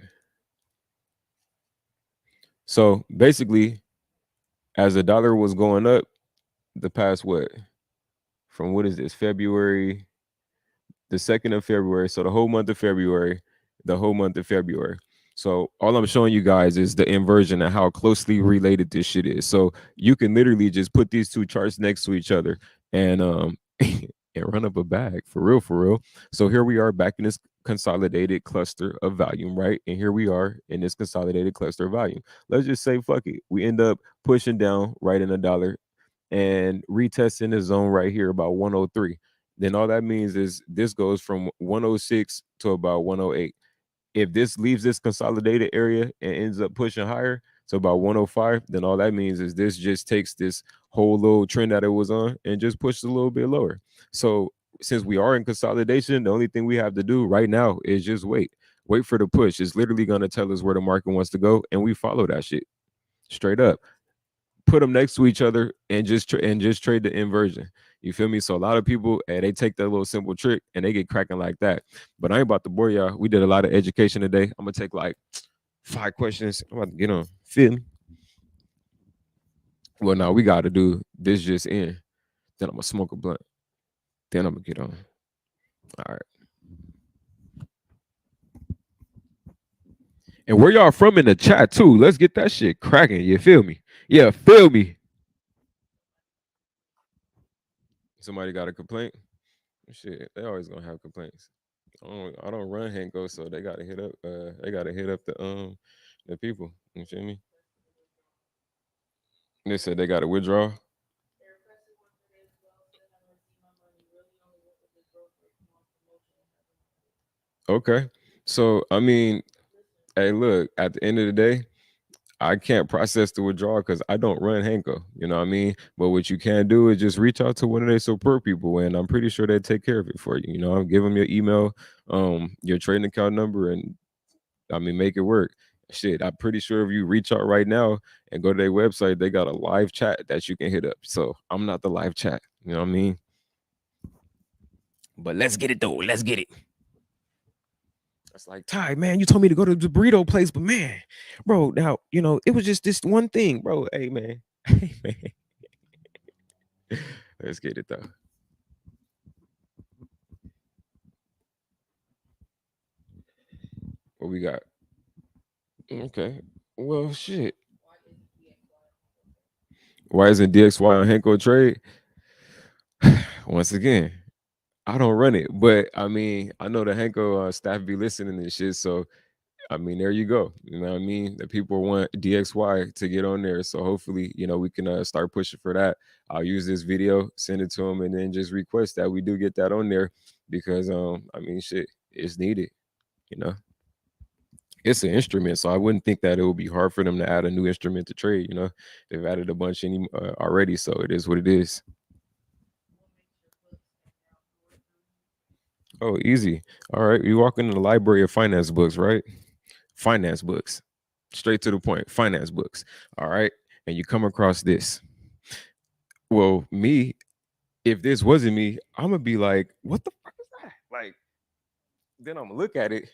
So basically, as the dollar was going up the past what, from what is this, February, the 2nd of February. So the whole month of February, the whole month of February. So all I'm showing you guys is the inversion and how closely related this shit is. So you can literally just put these two charts next to each other and and run up a bag for real, for real. So here we are back in this consolidated cluster of volume, right? And here we are in this consolidated cluster of volume. Let's just say fuck it. We end up pushing down right in a dollar and retesting the zone right here about 103. Then all that means is this goes from 106 to about 108. If this leaves this consolidated area and ends up pushing higher to about 105, then all that means is this just takes this whole little trend that it was on and just pushes a little bit lower. So since we are in consolidation, the only thing we have to do right now is just wait. Wait for the push. It's literally going to tell us where the market wants to go, and we follow that shit straight up. Put them next to each other and just trade the inversion. You feel me? So a lot of people, they take that little simple trick and they get cracking like that. But I ain't about to bore y'all. We did a lot of education today. I'm gonna take like 5 questions. I'm about to get on. Feel me? Well, now we got to do this just in. Then I'm gonna smoke a blunt. Then I'm gonna get on. All right. And where y'all from in the chat too? Let's get that shit cracking. You feel me? Yeah, feel me. Somebody got a complaint? Shit, they always gonna have complaints. I don't run Hanko, so they gotta hit up the people. You feel me? They said they gotta withdraw. Okay. So I mean, hey, look, at the end of the day, I can't process the withdrawal because I don't run Hanko. You know what I mean? But what you can do is just reach out to one of their support people, and I'm pretty sure they take care of it for you. You know, give them your email, your trading account number, and I mean, make it work. Shit, I'm pretty sure if you reach out right now and go to their website, they got a live chat that you can hit up. So I'm not the live chat. You know what I mean? But let's get it though. Let's get it. That's like, Ty, man, you told me to go to the burrito place, but man, bro, now it was just this one thing, bro. Hey man, hey man, let's get it though. What we got? Okay, well, shit. Why isn't DXY on Henko trade? Once again, I don't run it, but I mean, I know the Henko staff be listening and shit. So I mean, there you go. You know what I mean? The people want DXY to get on there. So hopefully, we can start pushing for that. I'll use this video, send it to them, and then just request that we do get that on there because I mean, shit, it's needed. You know, it's an instrument, so I wouldn't think that it would be hard for them to add a new instrument to trade. They've added a bunch already, so it is what it is. Oh, easy. All right, you walk into the library of finance books, right? Finance books, straight to the point. Finance books. All right, and you come across this. Well, me, if this wasn't me, I'm gonna be like, "What the fuck is that?" Like, then I'm gonna look at it.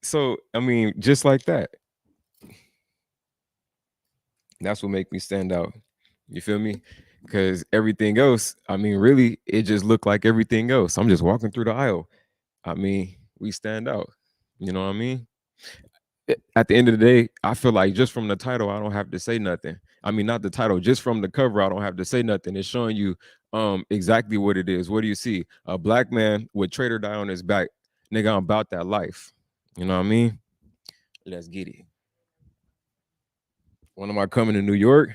So, I mean, just like that. That's what make me stand out. You feel me? Because everything else, I mean, really, it just looked like everything else. I'm just walking through the aisle. I mean, we stand out. You know what I mean? At the end of the day, I feel like just from the title, I don't have to say nothing. I mean, not the title, just from the cover, I don't have to say nothing. It's showing you exactly what it is. What do you see? A black man with Trader Die on his back. Nigga, I'm about that life. You know what I mean? Let's get it. When am I coming to New York?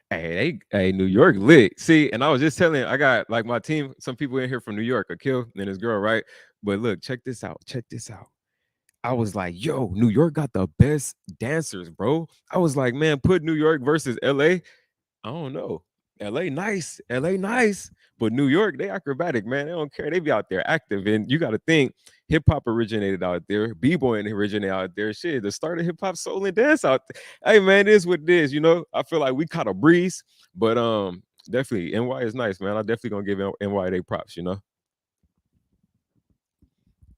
Hey, New York lit. See, and I was just telling, I got like my team, some people in here from New York, Akil and his girl, right? But look, check this out. Check this out. I was like, yo, New York got the best dancers, bro. I was like, man, put New York versus LA. I don't know. LA nice. LA nice. But New York, they acrobatic, man. They don't care. They be out there active. And you got to think hip hop originated out there. B-boying originated out there. Shit, the start of hip hop, soul, and dance out there. Hey, man, it is what it is. I feel like we caught a breeze. But definitely NY is nice, man. I definitely gonna give NY they props.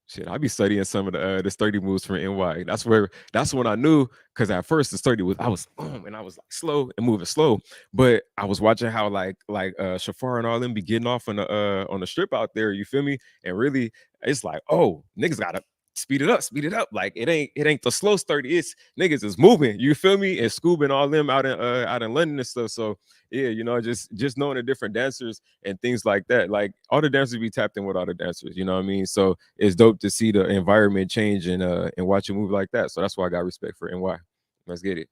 Shit, I be studying some of the sturdy moves from NY. That's when I knew, because at first the sturdy was I was and I was like slow and moving slow, but I was watching how Shafar and all them be getting off on the strip out there. You feel me? And really, it's like, oh, niggas gotta speed it up. Like it ain't the slow sturdy. It's niggas is moving. You feel me? And Scoob and all them out in London and stuff. So yeah, just knowing the different dancers and things like that. Like all the dancers be tapped in with all the dancers. You know what I mean? So it's dope to see the environment change and watch it move like that. So that's why I got respect for NY. Let's get it.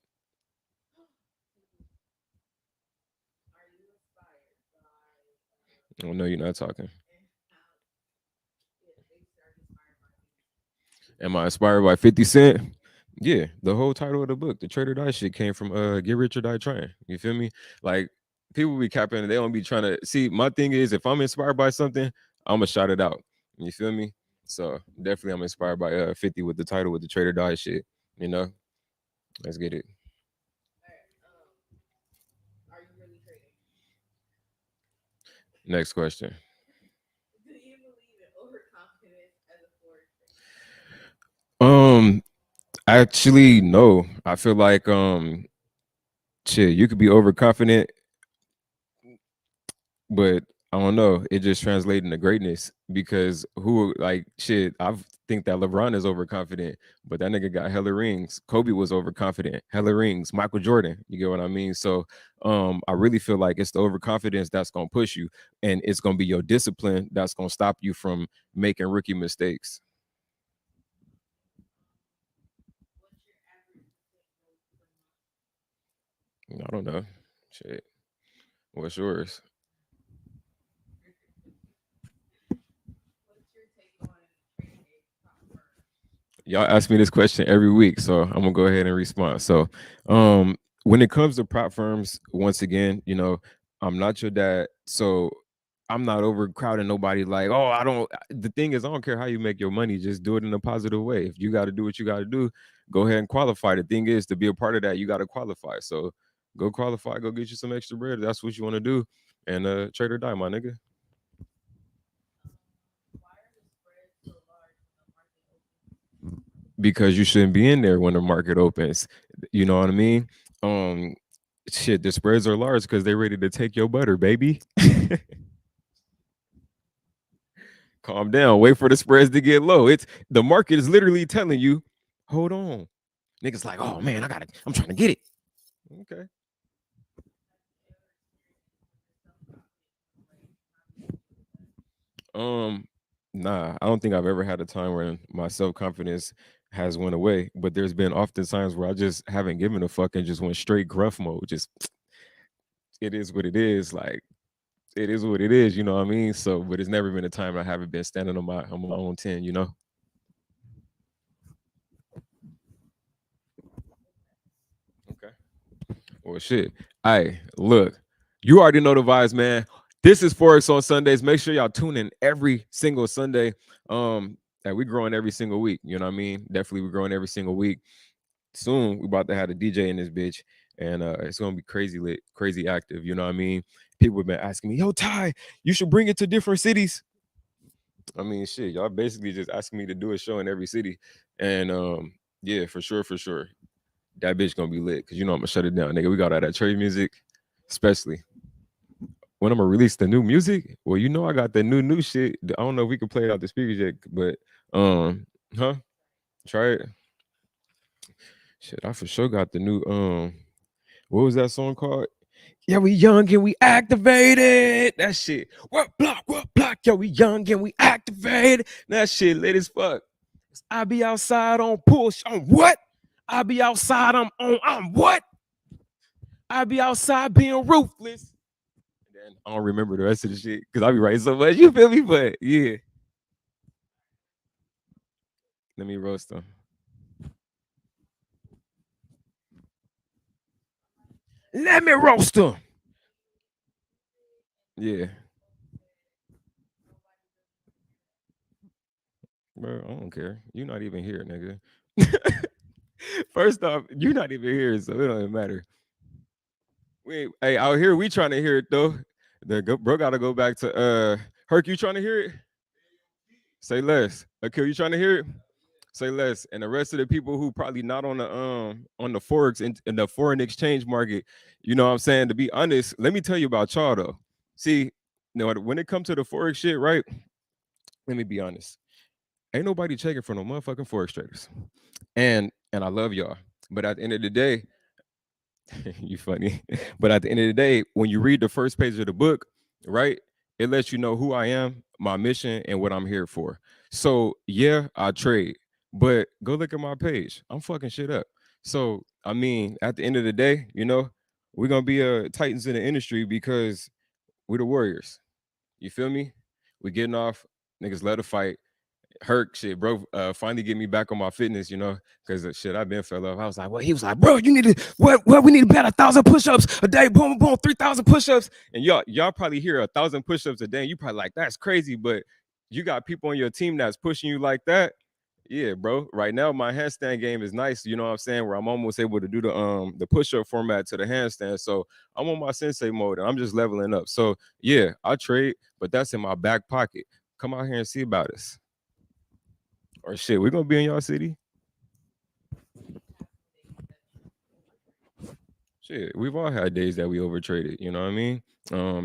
Oh no, you're not talking. Am I inspired by 50 Cent? Yeah, the whole title of the book, the Trader Die shit came from Get Rich or Die Trying. You feel me? Like people be capping, they don't be trying to see. My thing is, if I'm inspired by something, I'm gonna shout it out. You feel me? So definitely, I'm inspired by 50 with the title with the Trader Die shit. You know, let's get it. Next question. Um, actually, no. I feel like shit, you could be overconfident, but I don't know. It just translated into greatness because who like shit. I think that LeBron is overconfident, but that nigga got hella rings. Kobe was overconfident, hella rings. Michael Jordan, you get what I mean? So, I really feel like it's the overconfidence that's gonna push you, and it's gonna be your discipline that's gonna stop you from making rookie mistakes. I don't know. Shit. What's yours? Y'all ask me this question every week, so I'm gonna go ahead and respond. So, when it comes to prop firms, once again, I'm not your dad, so I'm not overcrowding nobody. Like, oh, I don't. The thing is, I don't care how you make your money, just do it in a positive way. If you got to do what you got to do, go ahead and qualify. The thing is, to be a part of that, you got to qualify. So, go qualify, go get you some extra bread. If that's what you want to do, and trade or die, my nigga. Because you shouldn't be in there when the market opens. You know what I mean? Um, shit, the spreads are large because they're ready to take your butter, baby. Calm down. Wait for the spreads to get low. It's the market is literally telling you, hold on. Niggas like, oh man, I'm trying to get it. Okay. Um, nah, I don't think I've ever had a time where my self-confidence has went away, but there's been often times where I just haven't given a fuck and just went straight gruff mode. Just it is what it is. Like it is what it is, you know what I mean? So, but it's never been a time I haven't been standing on my own 10, you know? Okay. Well, shit. Hey, look, you already know the vibes, man. This is Forex on Sundays. Make sure y'all tune in every single Sunday. And we growing every single week. You know what I mean? Definitely, we're growing every single week. Soon, we about to have a DJ in this bitch, and it's gonna be crazy lit, crazy active. You know what I mean? People have been asking me, "Yo, Ty, you should bring it to different cities." I mean, shit, y'all basically just asking me to do a show in every city, and yeah, for sure, for sure. That bitch gonna be lit because you know I'm gonna shut it down, nigga. We got all that trade music, especially when I'm gonna release the new music. Well, you know I got the new shit. I don't know if we can play it out the speakers yet, but huh? Try it. Shit, I for sure got the new what was that song called? Yeah, we young and we activated. That shit. What block? What block? Yo, we young and we activated. That shit lit as fuck. I be outside on push. On what? I be outside. I'm what? I be outside being ruthless. Then I don't remember the rest of the shit because I be writing so much. You feel me? But yeah, let me roast them. Let me roast them. Yeah, bro. I don't care. You're not even here, nigga. First off, you're not even here, so it don't even matter. Hey, out here we trying to hear it though. Bro gotta go back to Herc. You trying to hear it? Say less. Okay, you trying to hear it? Say less. And the rest of the people who probably not on the forex in the foreign exchange market, you know what I'm saying? To be honest, let me tell you about y'all though. See, you know, when it comes to the forex shit, right? Let me be honest. Ain't nobody checking for no motherfucking forex traders. And I love y'all. But at the end of the day, you funny. But at the end of the day, when you read the first page of the book, right, it lets you know who I am, my mission, and what I'm here for. So yeah, I trade, but go look at my page. I'm fucking shit up. So I mean, at the end of the day, you know, we're gonna be titans in the industry because we're the warriors. You feel me? We getting off, niggas let a fight. Herc shit, bro. Finally get me back on my fitness, you know, because shit, I've been fell off. I was like, well, he was like, bro, you need to what we need to bet 1,000 push-ups a day, boom, boom, 3,000 push-ups. And y'all probably hear 1,000 push-ups a day. And you probably like, that's crazy, but you got people on your team that's pushing you like that. Yeah, bro. Right now, my handstand game is nice. You know what I'm saying? Where I'm almost able to do the push-up format to the handstand. So I'm on my sensei mode and I'm just leveling up. So yeah, I trade, but that's in my back pocket. Come out here and see about us. Or shit, we're gonna be in y'all city. Shit, we've all had days that we overtraded, you know what I mean?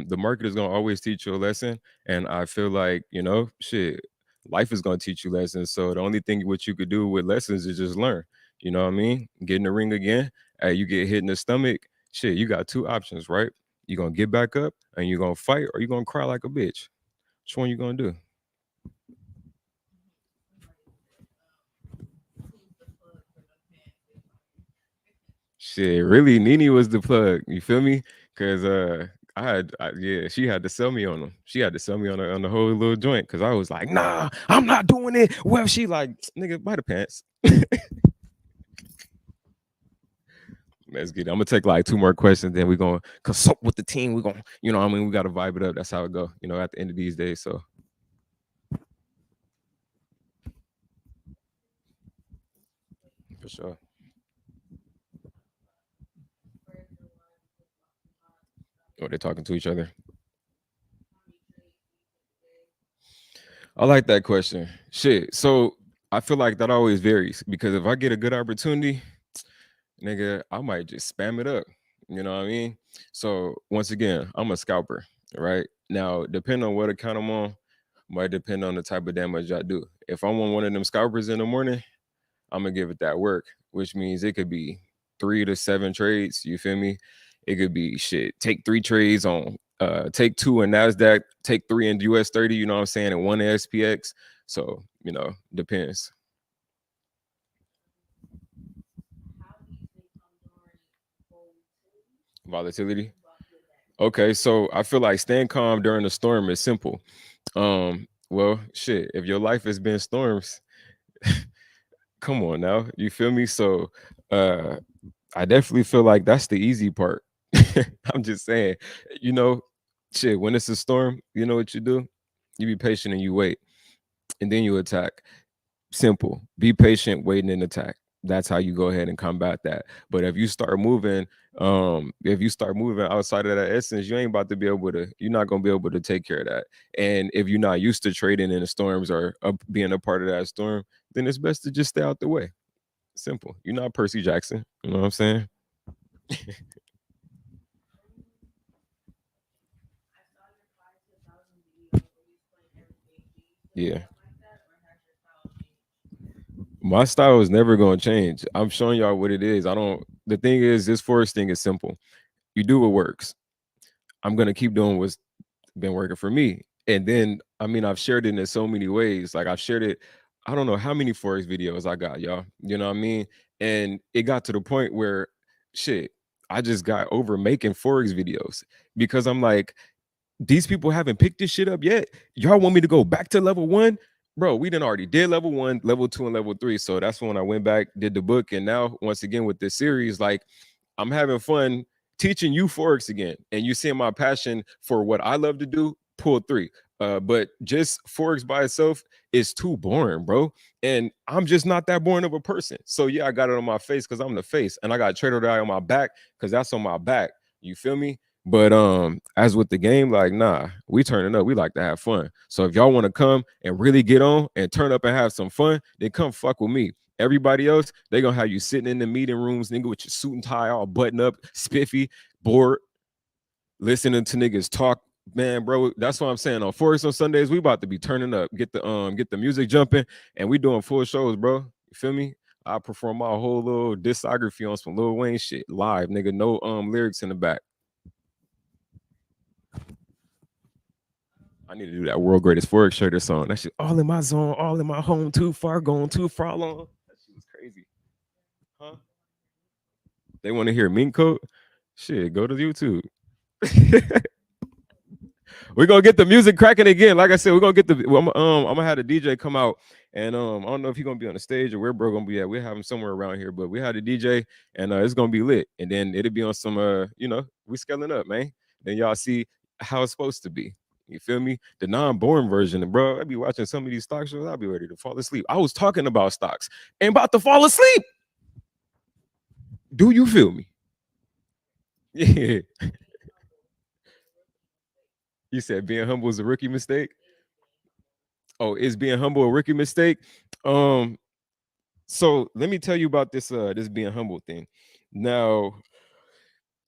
The market is gonna always teach you a lesson. And I feel like, you know, shit, life is gonna teach you lessons. So the only thing what you could do with lessons is just learn. You know what I mean? Get in the ring again. You get hit in the stomach. Shit, you got two options, right? You're gonna get back up and you're gonna fight, or you're gonna cry like a bitch. Which one you gonna do? Shit, really, Nene was the plug. You feel me? Cause yeah, she had to sell me on them. She had to sell me on the whole little joint. Cause I was like, nah, I'm not doing it. Well, she like, nigga, buy the pants. Let's get it. I'm gonna take like two more questions, then we're gonna consult with the team. We're gonna, you know, I mean, we gotta vibe it up. That's how it go, you know, at the end of these days. So for sure. Oh, they're talking to each other. I like that question. Shit. So I feel like that always varies because if I get a good opportunity, nigga, I might just spam it up. You know what I mean? So once again, I'm a scalper, right? Now, depending on what account I'm on, might depend on the type of damage I do. If I'm on one of them scalpers in the morning, I'm gonna give it that work, which means it could be 3 to 7 trades. You feel me? It could be shit. Take 3 trades on take 2 in Nasdaq, take 3 in US 30, you know what I'm saying, and 1 in SPX. So, depends. Volatility. Okay, so I feel like staying calm during the storm is simple. Well, shit, if your life has been storms, come on now, you feel me? So, uh, I definitely feel like that's the easy part. I'm just saying, you know, shit, when it's a storm, you know what you do? You be patient and you wait, and then you attack. Simple. Be patient, waiting and attack. That's how you go ahead and combat that. But if you start moving outside of that essence, you ain't about to be able to, you're not gonna be able to take care of that. And if you're not used to trading in the storms or being a part of that storm, then it's best to just stay out the way. Simple. You're not Percy Jackson. You know what I'm saying? Yeah. My style is never gonna change. I'm showing y'all what it is. I don't. The thing is, this Forex thing is simple. You do what works. I'm gonna keep doing what's been working for me. And then, I mean, I've shared it in so many ways. Like I've shared it. I don't know how many Forex videos I got, y'all. You know what I mean? And it got to the point where, shit, I just got over making Forex videos because I'm like, these people haven't picked this shit up yet. Y'all want me to go back to level one? Bro, we done already did level one, level two, and level three. So that's when I went back, did the book. And now, once again, with this series, like I'm having fun teaching you Forex again. And you seeing my passion for what I love to do, pull three. But just Forex by itself is too boring, bro. And I'm just not that boring of a person. So yeah, I got it on my face because I'm the face. And I got Trader Eye on my back because that's on my back. You feel me? But as with the game, like nah, we turning up. We like to have fun. So if y'all want to come and really get on and turn up and have some fun, then come fuck with me. Everybody else, they gonna have you sitting in the meeting rooms, nigga, with your suit and tie all buttoned up, spiffy, bored, listening to niggas talk. Man, bro, that's what I'm saying. On Forex on Sundays, we about to be turning up, get the music jumping, and we doing full shows, bro. You feel me? I perform my whole little discography on some Lil Wayne shit live, nigga. No lyrics in the back. I need to do that world greatest Forex trader song. That shit all in my zone, all in my home, too far gone, too far along. That shit was crazy. Huh? They want to hear Mink Coat? Shit, go to YouTube. We're gonna get the music cracking again. Like I said, we're gonna get the I'm gonna have the DJ come out and I don't know if he's gonna be on the stage or where bro gonna be at. We have him somewhere around here, but we have the DJ and it's gonna be lit. And then it'll be on some we scaling up, man. Then y'all see how it's supposed to be. You feel me? The non-boring version, and bro. I be watching some of these stock shows. I'll be ready to fall asleep. I was talking about stocks and about to fall asleep. Do you feel me? Yeah. You said being humble is a rookie mistake. Oh, is being humble a rookie mistake? Um, so let me tell you about this being humble thing. Now,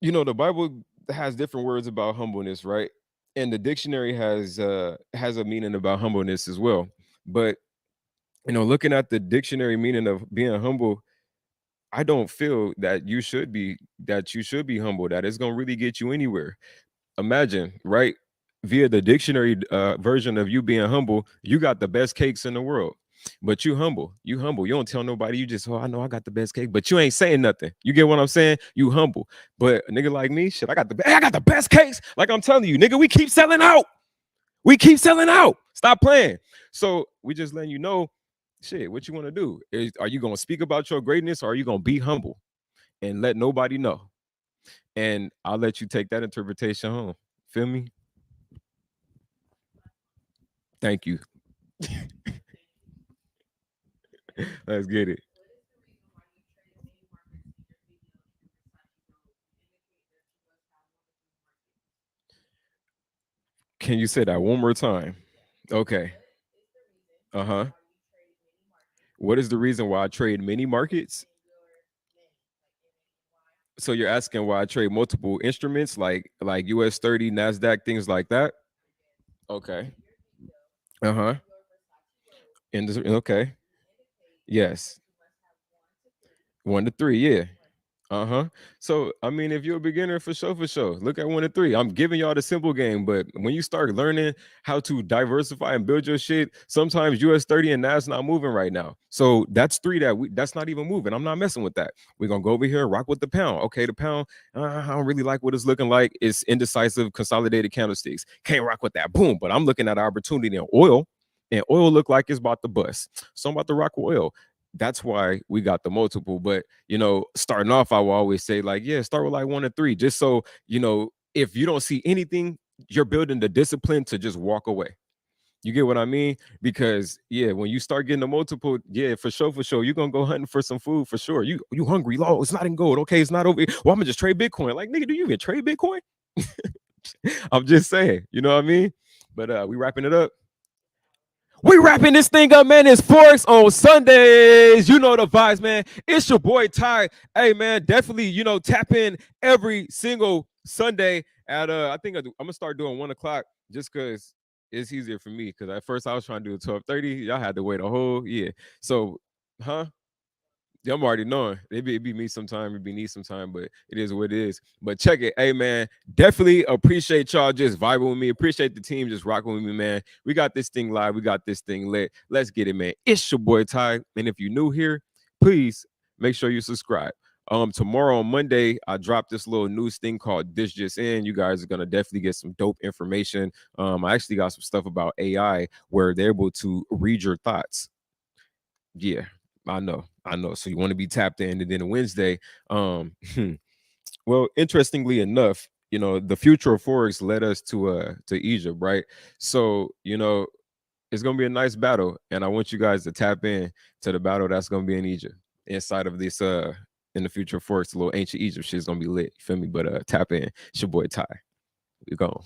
the Bible has different words about humbleness, right? And the dictionary has a meaning about humbleness as well. But looking at the dictionary meaning of being humble, I don't feel that you should be humble, that it's gonna really get you anywhere. Imagine, right? Via the dictionary version of you being humble, you got the best cakes in the world. But you humble. You don't tell nobody. You just, I know I got the best cake, but you ain't saying nothing. You get what I'm saying? You humble. But a nigga like me, shit, I got the best cakes. Like I'm telling you, nigga, we keep selling out. We keep selling out. Stop playing. So we just letting you know, shit, what you want to do? Are you gonna speak about your greatness or are you gonna be humble and let nobody know? And I'll let you take that interpretation home. Feel me? Thank you. Let's get it. Can you say that one more time? Okay. Uh-huh. What is the reason why I trade many markets? So you're asking why I trade multiple instruments like US 30, Nasdaq, things like that? Okay. Uh-huh. Okay. Yes. 1 to 3, yeah. So I mean, if you're a beginner, for sure, look at 1 and 3. I'm giving y'all the simple game, but when you start learning how to diversify and build your shit, sometimes US 30 and that's not moving right now. So that's three that's not even moving. I'm not messing with that. We're gonna go over here and rock with the pound. Okay, the pound, I don't really like what it's looking like. It's indecisive, consolidated candlesticks. Can't rock with that. Boom. But I'm looking at opportunity in oil, and oil look like it's about to bust. So I'm about to rock with oil. That's why we got the multiple. But starting off, I will always say, like, yeah, start with like 1 and 3, just so if you don't see anything, you're building the discipline to just walk away. You get what I mean? Because yeah, when you start getting the multiple, yeah, for sure, you're gonna go hunting for some food for sure. You hungry? Oh, it's not in gold. Okay, it's not over here. Well, I'm gonna just trade Bitcoin. Like, nigga, do you even trade Bitcoin? I'm just saying, you know what I mean? But we wrapping it up. We wrapping this thing up, man. It's Forex on Sundays. You know the vibes, man. It's your boy Ty. Hey, man, definitely, tap in every single Sunday at I think I'm gonna start doing 1 o'clock just because it's easier for me. Because at first I was trying to do it 12:30. Y'all had to wait a whole year. So, huh? Yeah, I'm already knowing. It be me sometime, it be me sometime, but it is what it is. But check it. Hey, man, definitely appreciate y'all just vibing with me. Appreciate the team just rocking with me, man. We got this thing live. We got this thing lit. Let's get it, man. It's your boy Ty. And if you're new here, please make sure you subscribe. Tomorrow on Monday, I dropped this little news thing called This Just In. You guys are gonna definitely get some dope information. I actually got some stuff about AI where they're able to read your thoughts. Yeah, I know. So you want to be tapped in. And then Wednesday, well, interestingly enough, the future of Forex led us to Egypt, right? So, it's gonna be a nice battle. And I want you guys to tap in to the battle that's gonna be in Egypt. Inside of this in the future of Forex, a little ancient Egypt shit's gonna be lit. You feel me? But tap in. It's your boy Ty. We gone.